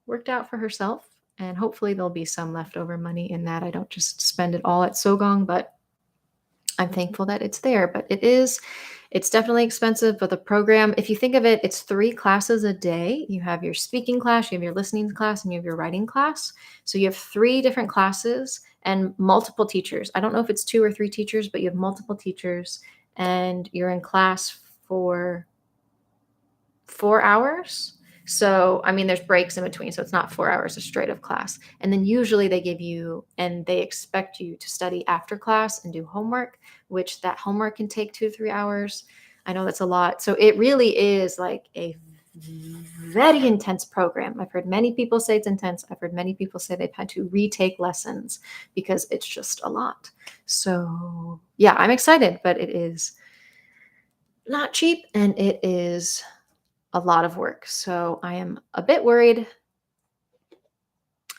worked out for herself. And hopefully there'll be some leftover money in that. I don't just spend it all at Sogong, but I'm thankful that it's there. But it's definitely expensive. But the program, if you think of it, it's 3 classes a day. You have your speaking class, you have your listening class, and you have your writing class. So you have 3 different classes and multiple teachers. I don't know if it's 2 or 3 teachers, but you have multiple teachers, and you're in class for 4 hours. So, I mean, there's breaks in between. So it's not 4 hours of straight of class. And then usually they give you and they expect you to study after class and do homework, which that homework can take 2 to 3 hours. I know that's a lot. So it really is like a very intense program. I've heard many people say it's intense. I've heard many people say they've had to retake lessons because it's just a lot. So, yeah, I'm excited, but it is not cheap and it is a lot of work. So I am a bit worried.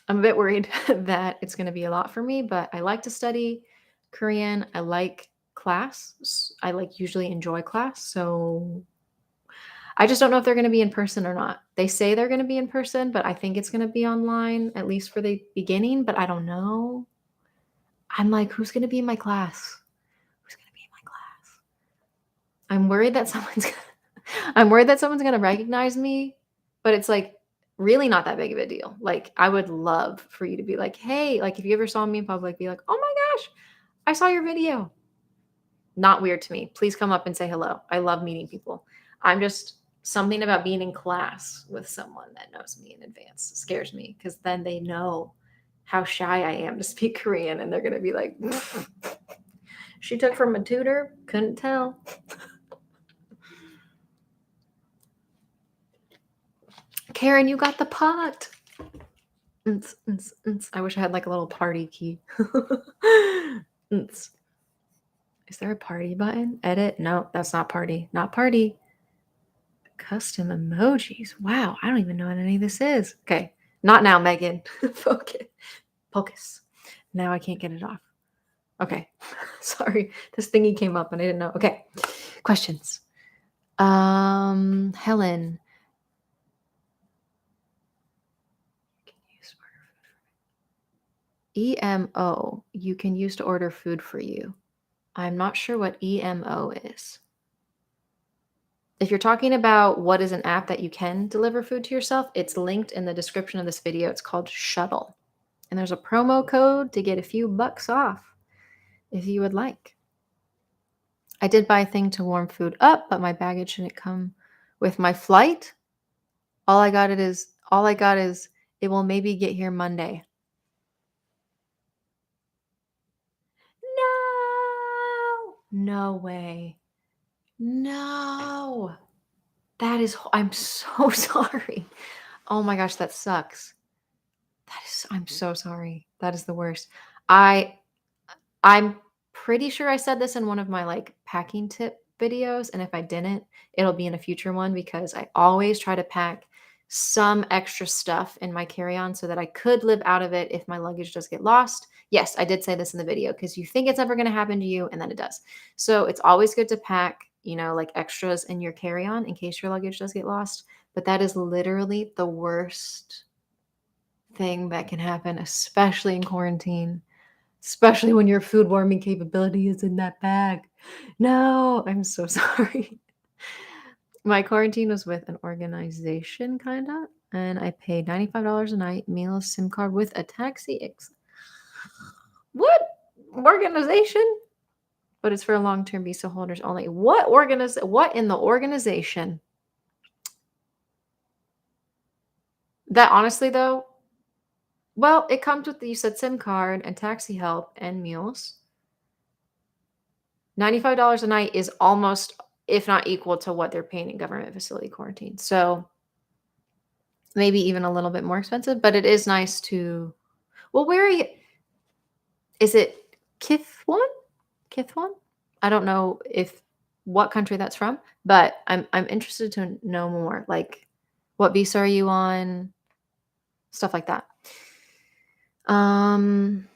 I'm a bit worried that it's going to be a lot for me, but I like to study Korean. I like class. I like usually enjoy class. So I just don't know if they're going to be in person or not. They say they're going to be in person, but I think it's going to be online, at least for the beginning, but I don't know. I'm like, who's going to be in my class? Who's going to be in my class? I'm worried that someone's going to recognize me, but it's like really not that big of a deal. Like, I would love for you to be like, hey, like if you ever saw me in public, be like, oh my gosh, I saw your video. Not weird to me. Please come up and say hello. I love meeting people. I'm just something about being in class with someone that knows me in advance scares me because then they know how shy I am to speak Korean and they're going to be like, she took from a tutor, couldn't tell. Karen, you got the pot. I wish I had like a little party key. Is there a party button? Edit? No, that's not party. Not party. Custom emojis. Wow, I don't even know what any of this is. Okay, not now, Megan. Focus. Now I can't get it off. Okay, sorry. This thingy came up and I didn't know. Okay, questions. Helen. EMO, you can use to order food for you. I'm not sure what EMO is. If you're talking about what is an app that you can deliver food to yourself, it's linked in the description of this video. It's called Shuttle. And there's a promo code to get a few bucks off if you would like. I did buy a thing to warm food up, but my baggage didn't come with my flight. All I got is it will maybe get here Monday. No way. No. I'm so sorry. Oh my gosh, that sucks. I'm so sorry. That is the worst. I'm pretty sure I said this in one of my like packing tip videos, and if I didn't, it'll be in a future one because I always try to pack some extra stuff in my carry-on so that I could live out of it if my luggage does get lost. Yes, I did say this in the video because you think it's never going to happen to you and then it does. So it's always good to pack, like extras in your carry-on in case your luggage does get lost. But that is literally the worst thing that can happen, especially in quarantine. Especially when your food warming capability is in that bag. No, I'm so sorry. My quarantine was with an organization, kinda, and I paid $95 a night, meals, SIM card with a taxi. What organization? But it's for long-term visa holders only. What in the organization? That honestly, though, well, it comes with you said SIM card and taxi help and meals. $95 a night is almost if not equal to what they're paying in government facility quarantine. So maybe even a little bit more expensive, but it is nice to. Well, where are you? Is it Kithwan? Kithwan? I don't know if what country that's from, but I'm interested to know more. Like, what visa are you on? Stuff like that. Helen,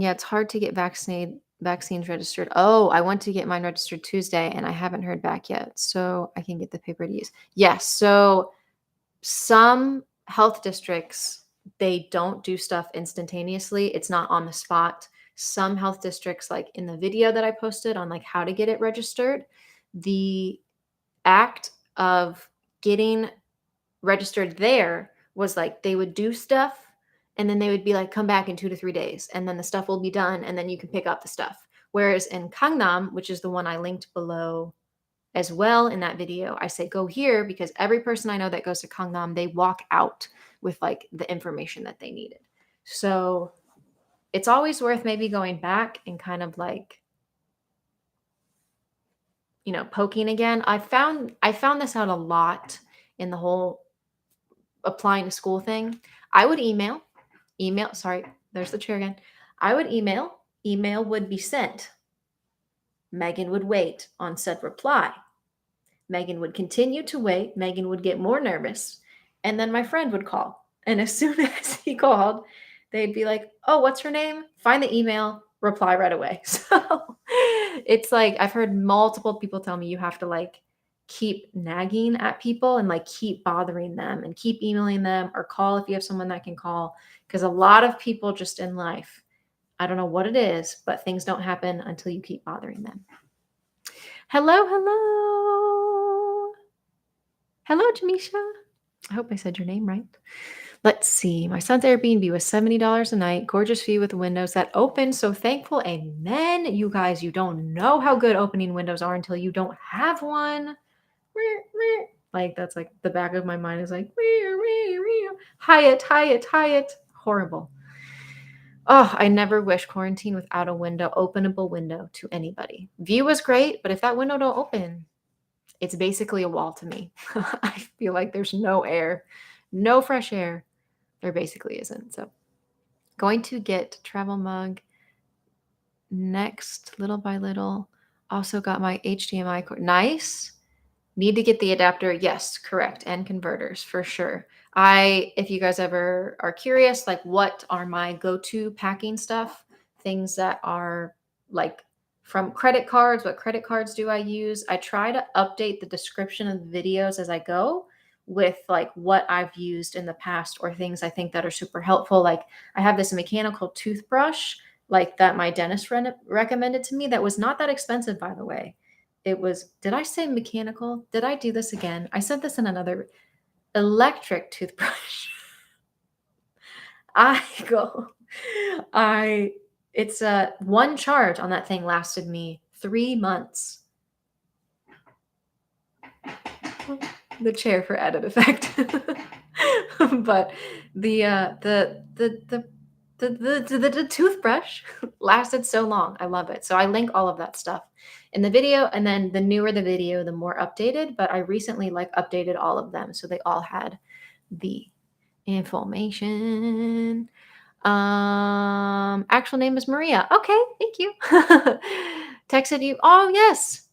yeah, it's hard to get vaccines registered. Oh, I went to get mine registered Tuesday and I haven't heard back yet. So I can get the paper to use. Yes. So some health districts, they don't do stuff instantaneously. It's not on the spot. Some health districts, like in the video that I posted on like how to get it registered, the act of getting registered there was like they would do stuff and then they would be like, come back in 2 to 3 days and then the stuff will be done and then you can pick up the stuff. Whereas in Gangnam, which is the one I linked below as well in that video, I say go here because every person I know that goes to Gangnam, they walk out with like the information that they needed. So it's always worth maybe going back and kind of like, poking again. I found this out a lot in the whole applying to school thing. I would email, sorry, there's the chair again. I would email would be sent. Megan would wait on said reply. Megan would continue to wait. Megan would get more nervous. And then my friend would call. And as soon as he called, they'd be like, oh, what's her name? Find the email, reply right away. So it's like, I've heard multiple people tell me you have to like keep nagging at people and like keep bothering them and keep emailing them or call if you have someone that can call. Because a lot of people just in life, I don't know what it is, but things don't happen until you keep bothering them. Hello, hello. Hello, Jamisha. I hope I said your name right. Let's see. My son's Airbnb was $70 a night. Gorgeous view with windows that open. So thankful. Amen. You guys, you don't know how good opening windows are until you don't have one. Like that's like the back of my mind is like Hyatt. Horrible. Oh, I never wish quarantine without a window, openable window to anybody. View was great, but if that window don't open, it's basically a wall to me. I feel like there's no air, no fresh air. There basically isn't. So going to get travel mug next, little by little. Also got my HDMI cord. Nice. Need to get the adapter. Yes, correct. And converters for sure. If you guys ever are curious, like what are my go-to packing stuff, things that are like from credit cards, what credit cards do I use? I try to update the description of the videos as I go with like what I've used in the past or things I think that are super helpful. Like I have this mechanical toothbrush like that my dentist friend recommended to me that was not that expensive, by the way. It was, did I say mechanical? Did I do this again? I said this in another electric toothbrush. It's one charge on that thing lasted me 3 months. The chair for added effect. But the toothbrush lasted so long. I love it. So I link all of that stuff in the video, and then the newer the video, the more updated. But I recently like updated all of them, so they all had the information. Actual name is Maria. Okay, thank you. Texted you. Oh yes.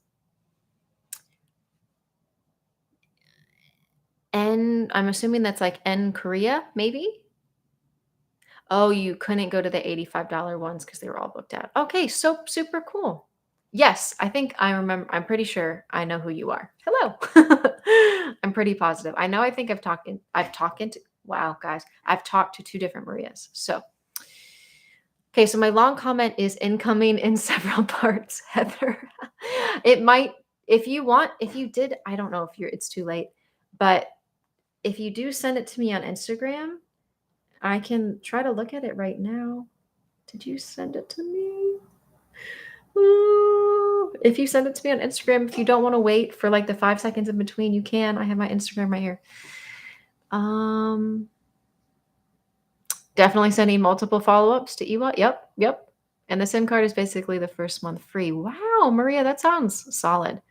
And I'm assuming that's like N Korea, maybe. Oh, you couldn't go to the $85 ones because they were all booked out. Okay, so super cool. Yes, I think I remember. I'm pretty sure I know who you are. Hello. I'm pretty positive. I know. I think I've talked to. Wow, guys, I've talked to 2 different Marias. So, okay. So my long comment is incoming in several parts, Heather. It might, if you want, if you did. I don't know if it's too late, but if you do send it to me on Instagram, I can try to look at it right now. Did you send it to me? Ooh. If you send it to me on Instagram, if you don't want to wait for like the 5 seconds in between, you can. I have my Instagram right here. Definitely sending multiple follow-ups to Ewa. Yep. And the SIM card is basically the first month free. Wow, Maria, that sounds solid.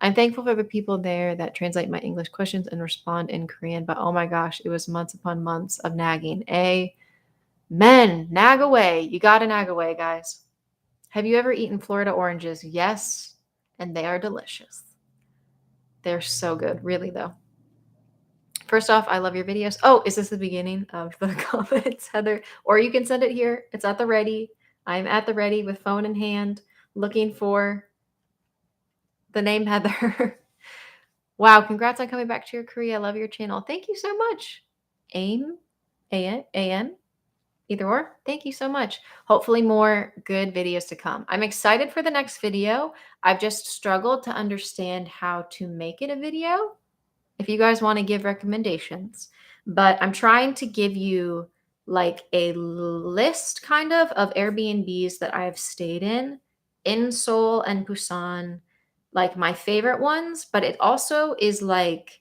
I'm thankful for the people there that translate my English questions and respond in Korean, but oh my gosh, it was months upon months of nagging. Amen. Nag away. You got to nag away, guys. Have you ever eaten Florida oranges? Yes, and they are delicious. They're so good, really, though. First off, I love your videos. Oh, is this the beginning of the comments, Heather? Or you can send it here. It's at the ready. I'm at the ready with phone in hand, looking for the name Heather. Wow, congrats on coming back to your Korea. I love your channel. Thank you so much. AIM, A-N, either or. Thank you so much. Hopefully more good videos to come. I'm excited for the next video. I've just struggled to understand how to make it a video. If you guys want to give recommendations, but I'm trying to give you like a list kind of Airbnbs that I've stayed in Seoul and Busan, like my favorite ones, but it also is like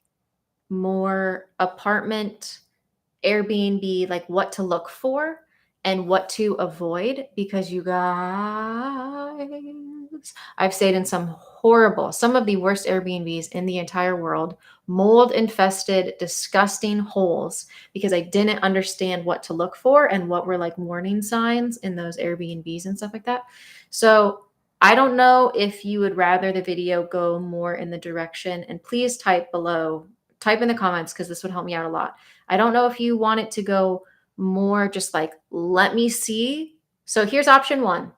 more apartment Airbnb, like what to look for and what to avoid, because you guys, I've stayed in some of the worst Airbnbs in the entire world, mold infested, disgusting holes, because I didn't understand what to look for and what were like warning signs in those Airbnbs and stuff like that. So I don't know if you would rather the video go more in the direction, and please type below, type in the comments, because this would help me out a lot. I don't know if you want it to go more just like, let me see. So here's option one.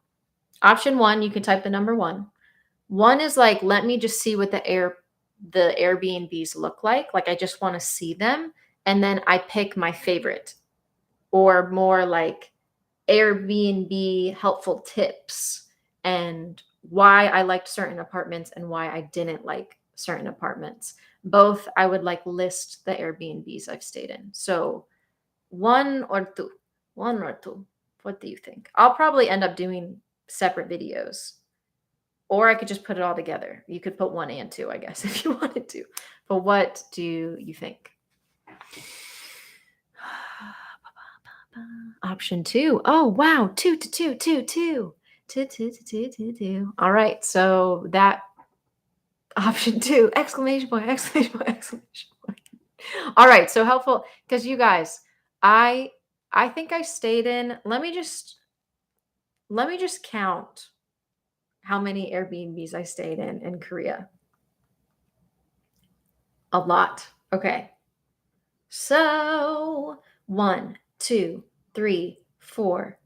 Option one, you can type the number one. One is like, let me just see what the Airbnbs look like. Like I just want to see them. And then I pick my favorite, or more like Airbnb helpful tips and why I liked certain apartments and why I didn't like certain apartments. Both I would like list the Airbnbs I've stayed in. So one or two. What do you think? I'll probably end up doing separate videos, or I could just put it all together. You could put 1 and 2, I guess, if you wanted to. But what do you think? Option 2. Oh, wow. 2 to 2, 2, 2. 2, 2, 2, 2, 2. All right. So that option 2, exclamation point, exclamation point, exclamation point. All right. So helpful, because you guys, I think I stayed in, let me just count how many Airbnbs I stayed in Korea. A lot. Okay. So 1, 2, 3, 4,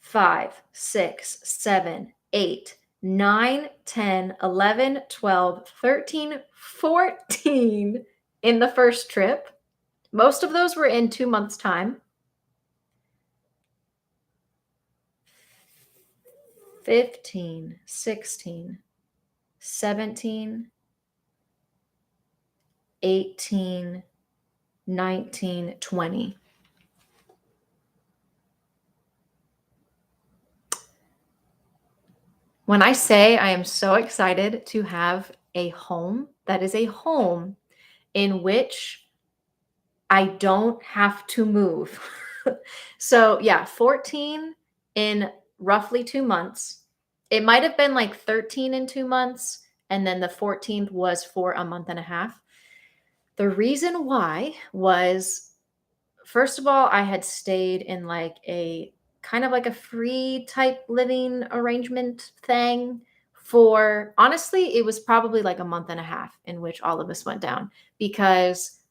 5, 6, 7, 8, 9, 10, 11, 12, 13, 14 in the first trip. Most of those were in 2 months' time. 15, 16, 17, 18, 19, 20. When I say I am so excited to have a home that is a home in which I don't have to move. So yeah, 14 in roughly 2 months. It might have been like 13 in 2 months, and then the 14th was for a month and a half. The reason why was, first of all, I had stayed in like a kind of like a free type living arrangement thing for, honestly, it was probably like a month and a half in which all of this went down, because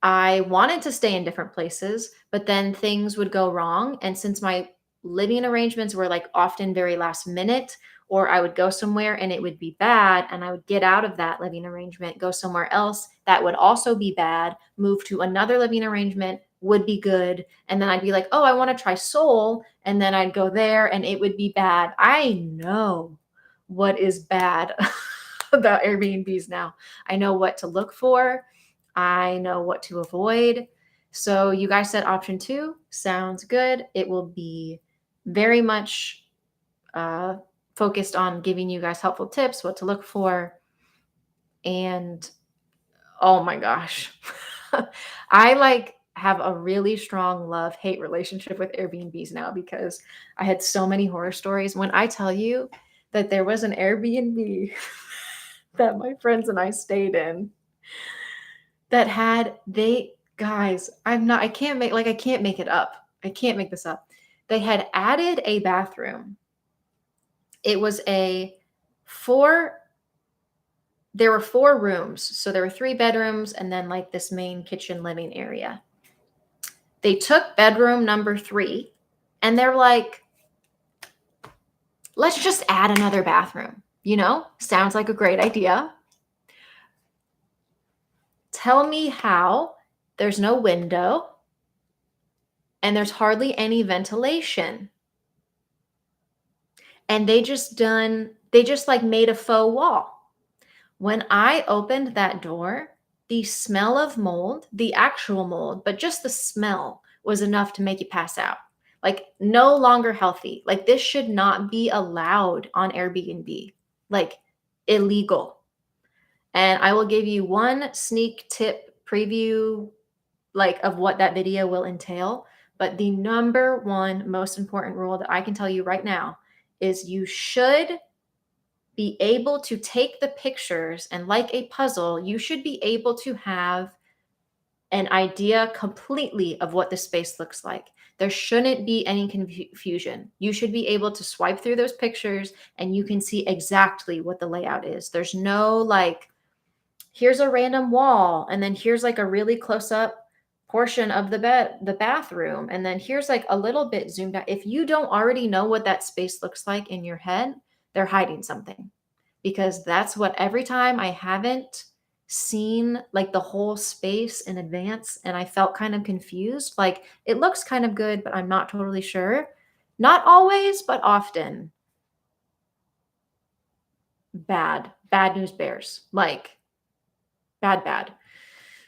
I wanted to stay in different places, but then things would go wrong. And since my living arrangements were like often very last minute, or I would go somewhere and it would be bad, and I would get out of that living arrangement, go somewhere else that would also be bad, move to another living arrangement, would be good, and then I'd be like, oh, I want to try Seoul, and then I'd go there and it would be bad. I know what is bad about Airbnbs now. I know what to look for. I know what to avoid. So you guys said option 2 sounds good. It will be very much focused on giving you guys helpful tips, what to look for. And oh my gosh, I like have a really strong love-hate relationship with Airbnbs now, because I had so many horror stories. When I tell you that there was an Airbnb that my friends and I stayed in that had they guys, I can't make I can't make it up. I can't make this up. They had added a bathroom. It was a 4 there were 4 rooms. So there were 3 bedrooms and then like this main kitchen living area. They took bedroom number 3 and they're like, let's just add another bathroom. You know, sounds like a great idea. Tell me how there's no window and there's hardly any ventilation. And they just like made a faux wall. When I opened that door, the smell of mold, the actual mold, but just the smell was enough to make you pass out. Like no longer healthy. Like this should not be allowed on Airbnb. Like illegal. And I will give you one sneak tip preview like of what that video will entail. But the number one most important rule that I can tell you right now is you should be able to take the pictures and like a puzzle, you should be able to have an idea completely of what the space looks like. There shouldn't be any confusion. You should be able to swipe through those pictures and you can see exactly what the layout is. There's no like, here's a random wall, and then here's like a really close up portion of the bathroom, and then here's like a little bit zoomed out. If you don't already know what that space looks like in your head, they're hiding something, because that's what every time I haven't seen like the whole space in advance and I felt kind of confused, like it looks kind of good, but I'm not totally sure. Not always, but often. Bad news bears, like bad.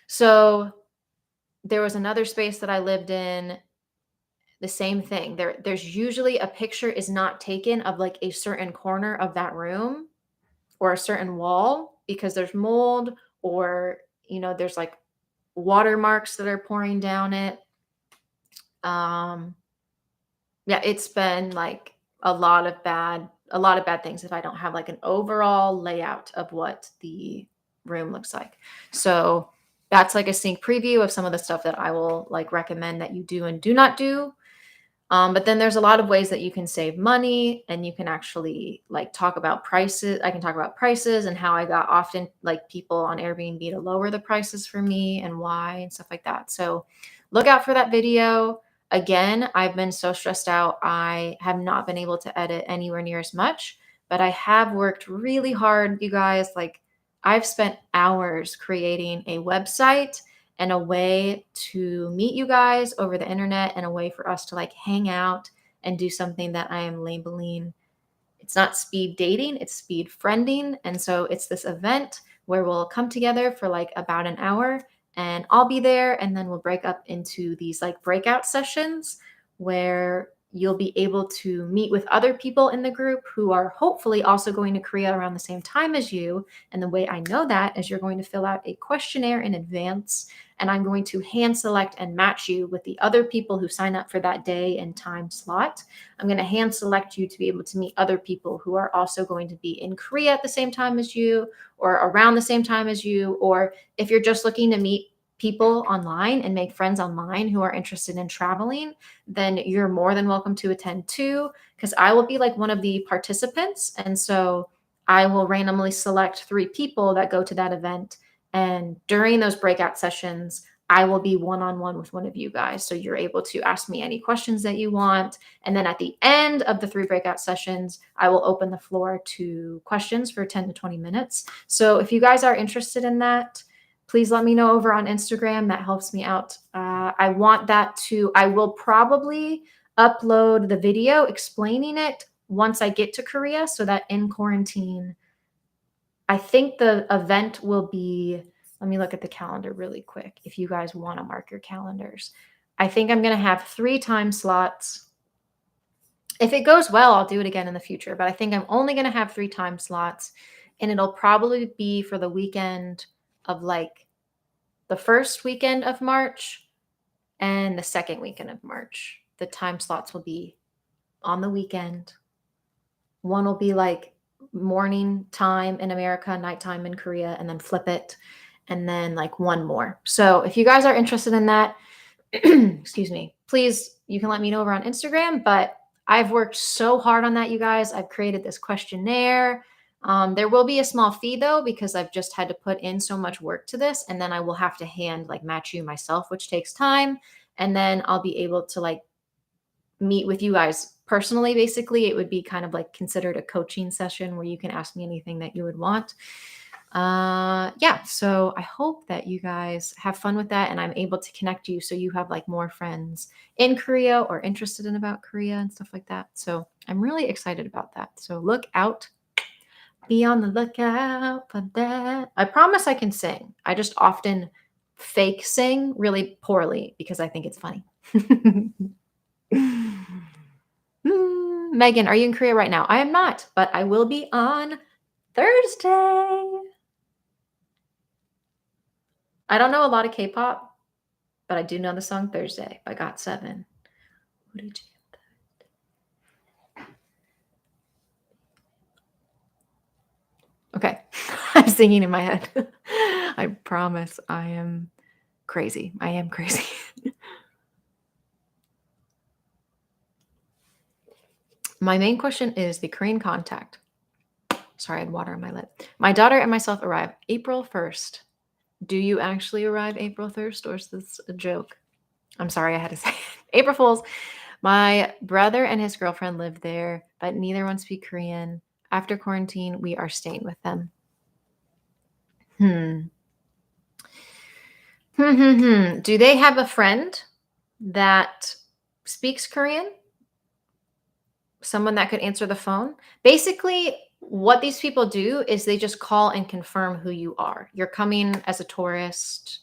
So there was another space that I lived in, the same thing. There's usually a picture is not taken of like a certain corner of that room or a certain wall because there's mold or, you know, there's like watermarks that are pouring down it. Yeah, it's been like a lot of bad things if I don't have like an overall layout of what the room looks like. So that's like a sneak preview of some of the stuff that I will like recommend that you do and do not do. But then there's a lot of ways that you can save money and you can actually like talk about prices. I can talk about prices and how I got often like people on Airbnb to lower the prices for me and why and stuff like that. So look out for that video. Again, I've been so stressed out. I have not been able to edit anywhere near as much, but I have worked really hard, you guys. Like I've spent hours creating a website and a way to meet you guys over the internet and a way for us to like hang out and do something that I am labeling. It's not speed dating, it's speed friending. And so it's this event where we'll come together for like about an hour and I'll be there. And then we'll break up into these like breakout sessions where you'll be able to meet with other people in the group who are hopefully also going to Korea around the same time as you. And the way I know that is you're going to fill out a questionnaire in advance, and I'm going to hand select and match you with the other people who sign up for that day and time slot. I'm going to hand select you to be able to meet other people who are also going to be in Korea at the same time as you or around the same time as you. Or if you're just looking to meet people online and make friends online who are interested in traveling, then you're more than welcome to attend too, because I will be like one of the participants. And so I will randomly select 3 people that go to that event. And during those breakout sessions, I will be one-on-one with one of you guys. So you're able to ask me any questions that you want. And then at the end of the 3 breakout sessions, I will open the floor to questions for 10 to 20 minutes. So if you guys are interested in that, please let me know over on Instagram. That helps me out. I will probably upload the video explaining it once I get to Korea so that in quarantine, I think the event will be, let me look at the calendar really quick if you guys want to mark your calendars. I think I'm going to have 3 time slots. If it goes well, I'll do it again in the future, but I think I'm only going to have 3 time slots, and it'll probably be for the weekend of like the first weekend of March and the second weekend of March. The time slots will be on the weekend. One will be like morning time in America, nighttime in Korea, and then flip it, and then like one more. So if you guys are interested in that, excuse me, please, you can let me know over on Instagram. But I've worked so hard on that, you guys. I've created this questionnaire. There will be a small fee though, because I've just had to put in so much work to this, and then I will have to hand like match you myself, which takes time. And then I'll be able to like meet with you guys personally. Basically, it would be kind of like considered a coaching session where you can ask me anything that you would want. Yeah, so I hope that you guys have fun with that, and I'm able to connect you so you have like more friends in Korea or interested in about Korea and stuff like that. So I'm really excited about that. So look out, be on the lookout for that. I promise I can sing. I just often fake sing really poorly because I think it's funny. Megan, are you in Korea right now? I am not, but I will be on Thursday. I don't know a lot of K-pop, but I do know the song Thursday by GOT7. What did you? Okay, I'm singing in my head. I promise I am crazy. I am crazy. My main question is the Korean contact. Sorry, I had water on my lip. My daughter and myself arrive April 1st. Do you actually arrive April 1st, or is this a joke? I'm sorry, I had to say it. April Fools. My brother and his girlfriend live there, but neither one speak Korean. After quarantine, we are staying with them. Do they have a friend that speaks Korean? Someone that could answer the phone? Basically, what these people do is they just call and confirm who you are. You're coming as a tourist,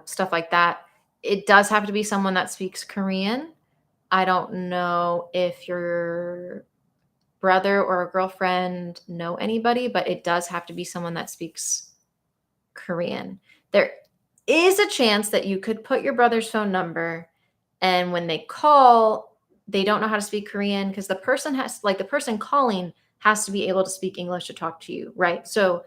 stuff like that. It does have to be someone that speaks Korean. I don't know if your brother or a girlfriend know anybody, but it does have to be someone that speaks Korean. There is a chance that you could put your brother's phone number, and when they call, they don't know how to speak Korean because the person calling has to be able to speak English to talk to you, right? So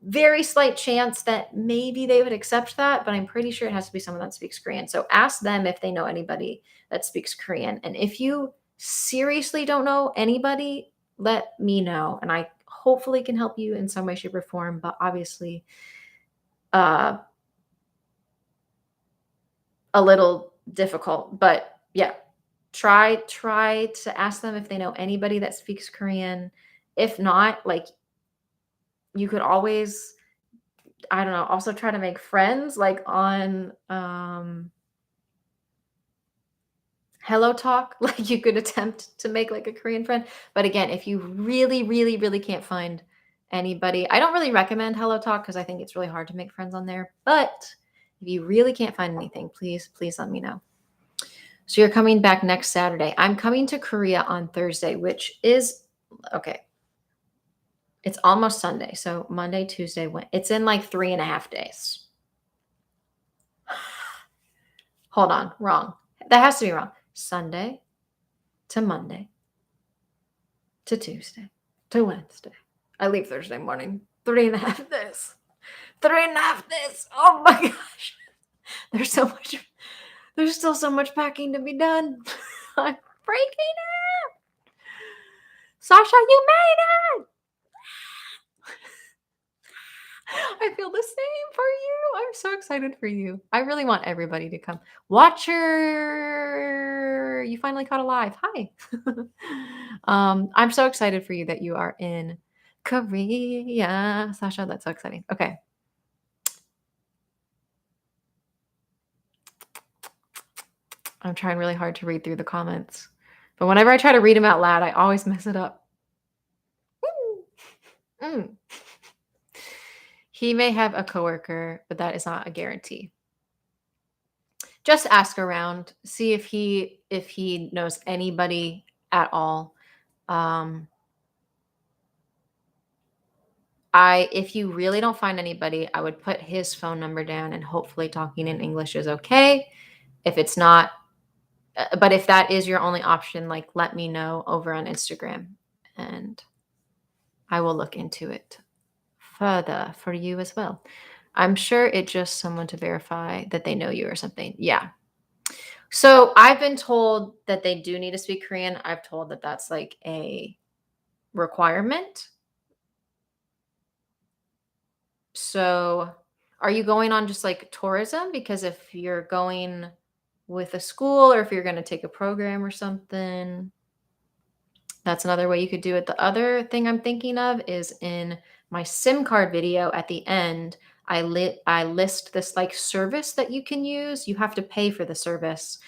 very slight chance that maybe they would accept that, but I'm pretty sure it has to be someone that speaks Korean. So ask them if they know anybody that speaks Korean. And if you seriously don't know anybody, let me know. And I hopefully can help you in some way, shape, or form. But obviously, a little difficult. But yeah, try to ask them if they know anybody that speaks Korean. If not, like, you could always, I don't know, also try to make friends like on Hello Talk. Like, you could attempt to make like a Korean friend. But again, if you really, really, really can't find anybody, I don't really recommend Hello Talk because I think it's really hard to make friends on there. But if you really can't find anything, please let me know. So you're coming back next Saturday. I'm coming to Korea on Thursday, which is okay. It's almost Sunday. So Monday, Tuesday, it's in like 3.5 days. Hold on, wrong. That has to be wrong. Sunday to Monday to Tuesday to Wednesday. I leave Thursday morning. 3.5 days. 3.5 days. Oh my gosh. There's still so much packing to be done. I'm freaking out. Sasha, you made it. I feel the same for you. I'm so excited for you. I really want everybody to come. Watcher, you finally caught alive. Hi. I'm so excited for you that you are in Korea. Sasha, that's so exciting. Okay. I'm trying really hard to read through the comments. But whenever I try to read them out loud, I always mess it up. He may have a coworker, but that is not a guarantee. Just ask around, see if he knows anybody at all. If you really don't find anybody, I would put his phone number down, and hopefully talking in English is okay. If it's not, but if that is your only option, like, let me know over on Instagram, and I will look into it further for you as well. I'm sure it's just someone to verify that they know you or something. Yeah. So I've been told that they do need to speak Korean. I've told that that's like a requirement. So are you going on just like tourism? Because if you're going with a school or if you're going to take a program or something, that's another way you could do it. The other thing I'm thinking of is in my SIM card video at the end, I list this like service that you can use. You have to pay for the service,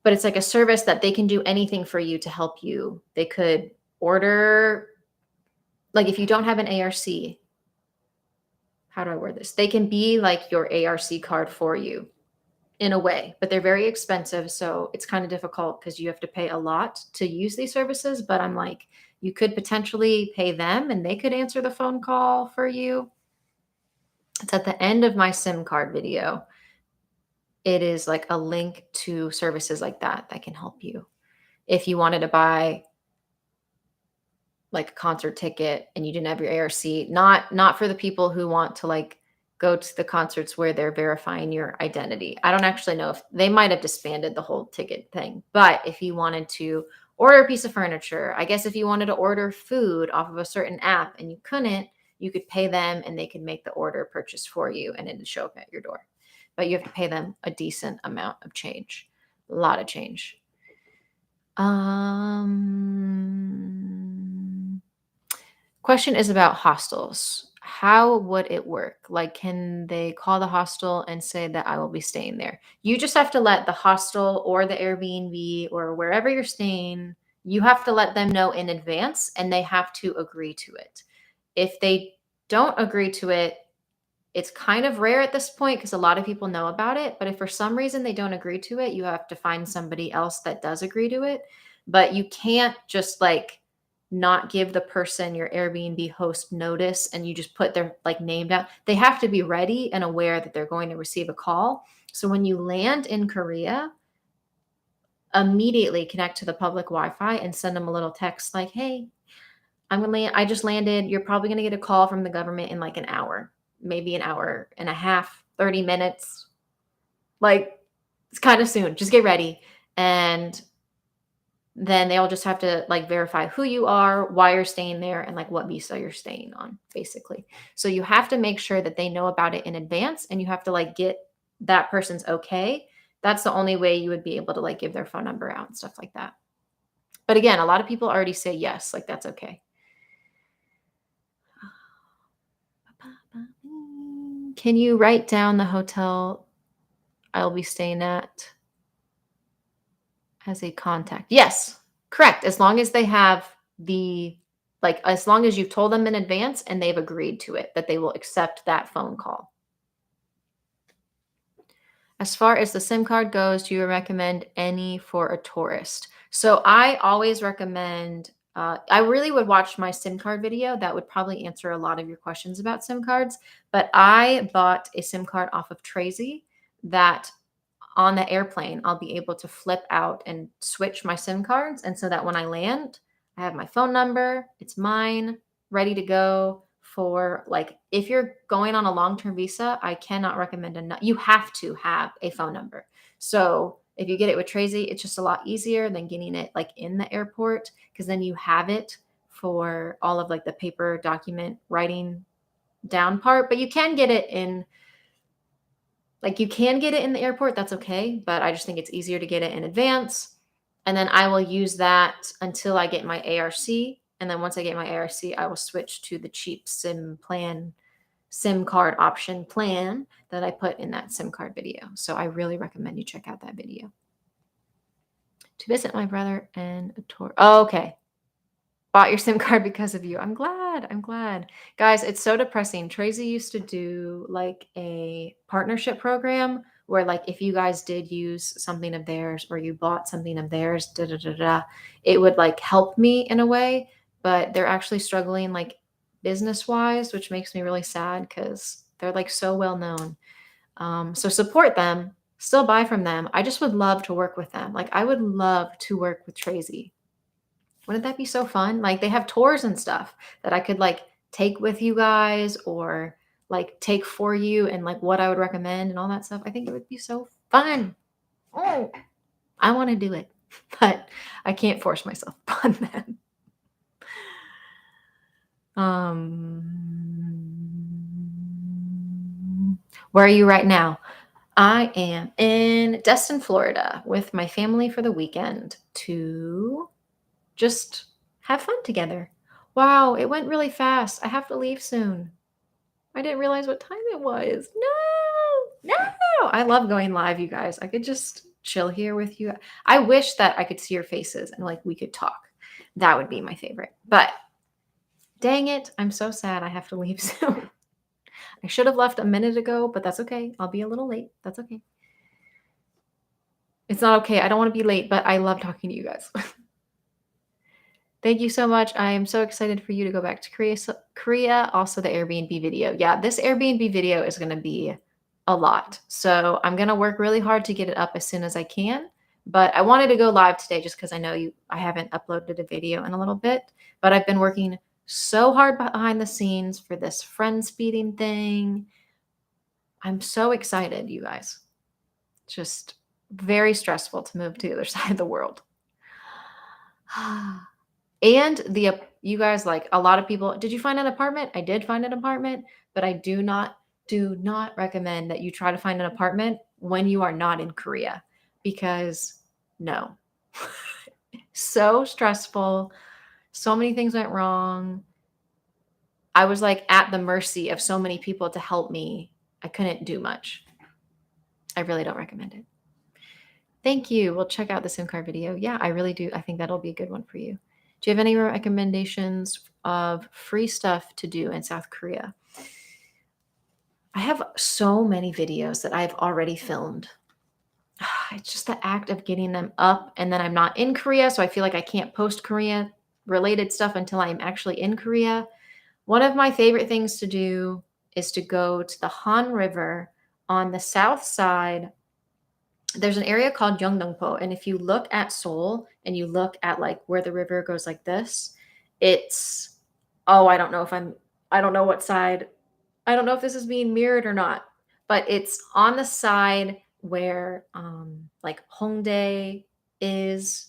but it's like a service that they can do anything for you to help you. They could order, like if you don't have an ARC, how do I word this? They can be like your ARC card for you in a way, but they're very expensive. So it's kind of difficult because you have to pay a lot to use these services. But I'm like, you could potentially pay them and they could answer the phone call for you. It's at the end of my SIM card video. It is like a link to services like that that can help you. If you wanted to buy like a concert ticket and you didn't have your ARC, not for the people who want to like go to the concerts where they're verifying your identity. I don't actually know if they might have disbanded the whole ticket thing, but if you wanted to order a piece of furniture, I guess if you wanted to order food off of a certain app and you couldn't, you could pay them and they could make the order purchase for you and it'd show up at your door. But you have to pay them a decent amount of change, a lot of change. Question is about hostels. How would it work? Like, can they call the hostel and say that I will be staying there? You just have to let the hostel or the Airbnb or wherever you're staying, you have to let them know in advance and they have to agree to it. If they don't agree to it, it's kind of rare at this point because a lot of people know about it. But if for some reason they don't agree to it, you have to find somebody else that does agree to it. But you can't just like not give the person your Airbnb host notice and you just put their like name down. They have to be ready and aware that they're going to receive a call. So when you land in Korea, immediately connect to the public Wi-Fi and send them a little text like, "Hey, I just landed. You're probably going to get a call from the government in like an hour, maybe an hour and a half, 30 minutes. Like it's kind of soon. Just get ready." And then they'll just have to like verify who you are, why you're staying there, and like what visa you're staying on, basically. So you have to make sure that they know about it in advance and you have to like get that person's okay. That's the only way you would be able to like give their phone number out and stuff like that. But again, a lot of people already say yes, like that's okay. Can you write down the hotel I'll be staying at as a contact? Yes, correct. As long as they have as long as you've told them in advance and they've agreed to it, that they will accept that phone call. As far as the SIM card goes, do you recommend any for a tourist? So I always recommend, I really would watch my SIM card video. That would probably answer a lot of your questions about SIM cards. But I bought a SIM card off of Tracy that on the airplane, I'll be able to flip out and switch my SIM cards. And so that when I land, I have my phone number, it's mine, ready to go for like if you're going on a long-term visa, I cannot recommend enough. You have to have a phone number. So if you get it with Tracy, it's just a lot easier than getting it like in the airport because then you have it for all of like the paper document writing down part. But you can get it in the airport, that's okay, but I just think it's easier to get it in advance. And then I will use that until I get my ARC. And then once I get my ARC, I will switch to the cheap SIM card option plan that I put in that SIM card video. So I really recommend you check out that video. To visit my brother and a tour. Oh, okay. Bought your SIM card because of you. I'm glad. I'm glad. Guys, it's so depressing. Tracy used to do like a partnership program where like if you guys did use something of theirs or you bought something of theirs, it would like help me in a way, but they're actually struggling like business-wise, which makes me really sad because they're like so well known. So support them, still buy from them. I just would love to work with them. Like I would love to work with Tracy. Wouldn't that be so fun? Like, they have tours and stuff that I could, like, take with you guys or, like, take for you and, like, what I would recommend and all that stuff. I think it would be so fun. Oh, I wanna do it, but I can't force myself on them. Where are you right now? I am in Destin, Florida with my family for the weekend to just have fun together. Wow, it went really fast. I have to leave soon. I didn't realize what time it was. No, no. I love going live, you guys. I could just chill here with you. I wish that I could see your faces and like we could talk. That would be my favorite. But dang it, I'm so sad I have to leave soon. I should have left a minute ago, but that's okay. I'll be a little late. That's okay. It's not okay. I don't want to be late, but I love talking to you guys. Thank you so much. I am so excited for you to go back to Korea. Also, the Airbnb video. Yeah, this Airbnb video is going to be a lot. So I'm going to work really hard to get it up as soon as I can. But I wanted to go live today just because I know I haven't uploaded a video in a little bit. But I've been working so hard behind the scenes for this friend speeding thing. I'm so excited, you guys. Just very stressful to move to the other side of the world. And you guys, like a lot of people, did you find an apartment? I did find an apartment, but I do not recommend that you try to find an apartment when you are not in Korea because no. So stressful. So many things went wrong. I was like at the mercy of so many people to help me. I couldn't do much. I really don't recommend it. Thank you. We'll check out the SIM card video. Yeah, I really do. I think that'll be a good one for you. Do you have any recommendations of free stuff to do in South Korea? I have so many videos that I've already filmed. It's just the act of getting them up, and then I'm not in Korea, so I feel like I can't post Korea related stuff until I'm actually in Korea. One of my favorite things to do is to go to the Han River on the south side. There's an area called Yeongdongpo, and if you look at Seoul and you look at like where the river goes like this, it's I don't know what side. I don't know if this is being mirrored or not, but it's on the side where like Hongdae is.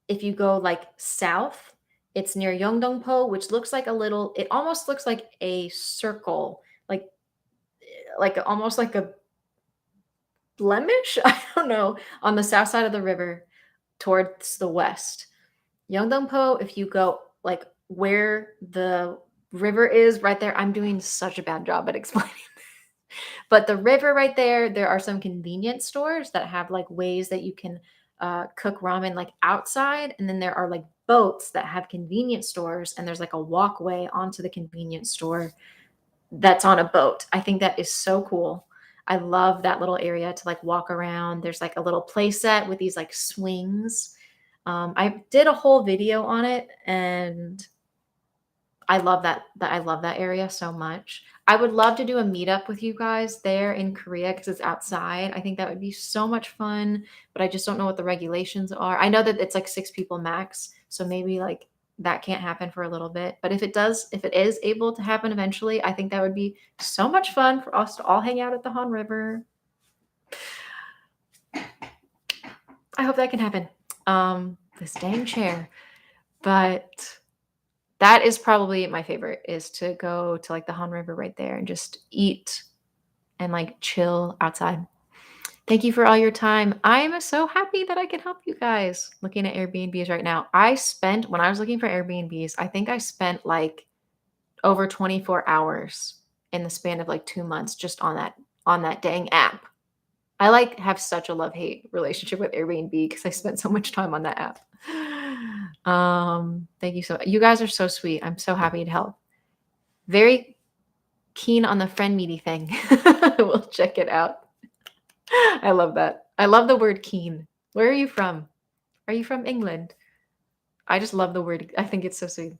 If you go like south, it's near Yeongdongpo, which looks like it almost looks like a circle, like almost like a blemish, I don't know, on the south side of the river towards the west. Yeongdongpo, if you go like where the river is right there, I'm doing such a bad job at explaining this. But the river right there are some convenience stores that have like ways that you can cook ramen like outside. And then there are like boats that have convenience stores, and there's like a walkway onto the convenience store that's on a boat. I think that is so cool. I love that little area to like walk around. There's like a little play set with these like swings. I did a whole video on it, and I love that I love that area so much. I would love to do a meetup with you guys there in Korea because it's outside. I think that would be so much fun, but I just don't know what the regulations are. I know that it's like 6 people max, so maybe like that can't happen for a little bit. But if it is able to happen eventually, I think that would be so much fun for us to all hang out at the Han River. I hope that can happen. This dang chair. But that is probably my favorite, is to go to like the Han River right there and just eat and like chill outside. Thank you for all your time. I'm so happy that I can help you guys looking at Airbnbs right now. When I was looking for Airbnbs, I think I spent like over 24 hours in the span of like 2 months just on that dang app. I like have such a love-hate relationship with Airbnb because I spent so much time on that app. Thank you you guys are so sweet. I'm so happy to help. Very keen on the friend meety thing. We'll check it out. I love that. I love the word keen. Where are you from? Are you from England? I just love the word. I think it's so sweet.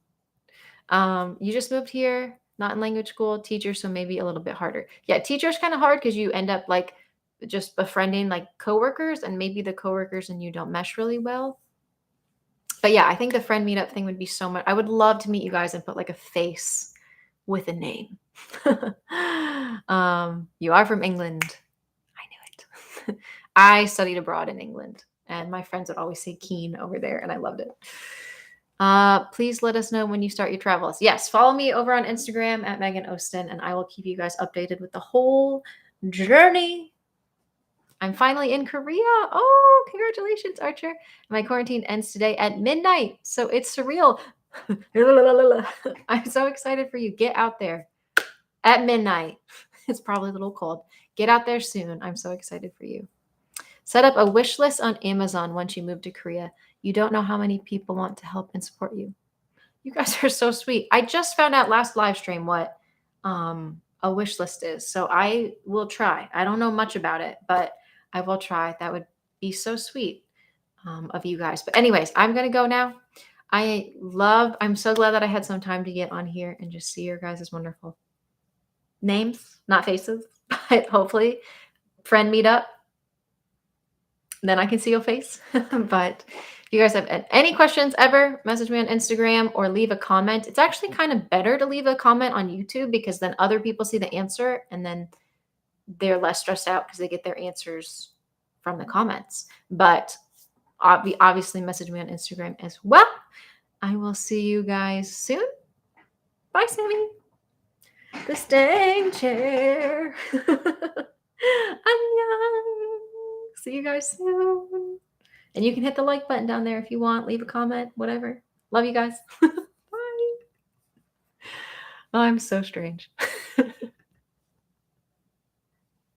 You just moved here, not in language school, teacher, so maybe a little bit harder. Yeah, teacher's kind of hard because you end up like just befriending like coworkers, and maybe the coworkers and you don't mesh really well. But yeah, I think the friend meetup thing would be so much. I would love to meet you guys and put like a face with a name. You are from England. I knew it. I studied abroad in England, and my friends would always say Keen over there, and I loved it. Please let us know when you start your travels. Yes, follow me over on Instagram at MEGAN-OSTEN, and I will keep you guys updated with the whole journey. I'm finally in Korea. Oh, congratulations, Archer. My quarantine ends today at midnight, so it's surreal. I'm so excited for you. Get out there at midnight. It's probably a little cold. Get out there soon. I'm so excited for you. Set up a wish list on Amazon once you move to Korea. You don't know how many people want to help and support you. You guys are so sweet. I just found out last live stream what a wish list is. So I will try. I don't know much about it, but I will try. That would be so sweet of you guys. But anyways, I'm going to go now. I'm so glad that I had some time to get on here and just see your guys' wonderful names, not faces, but hopefully friend meetup. Then I can see your face. But if you guys have any questions ever, message me on Instagram or leave a comment. It's actually kind of better to leave a comment on YouTube because then other people see the answer and then they're less stressed out because they get their answers from the comments. But obviously message me on Instagram as well. I will see you guys soon. Bye, Sammy. The staying chair. Annyeong. See you guys soon. And you can hit the like button down there if you want. Leave a comment, whatever. Love you guys. Bye. Oh, I'm so strange.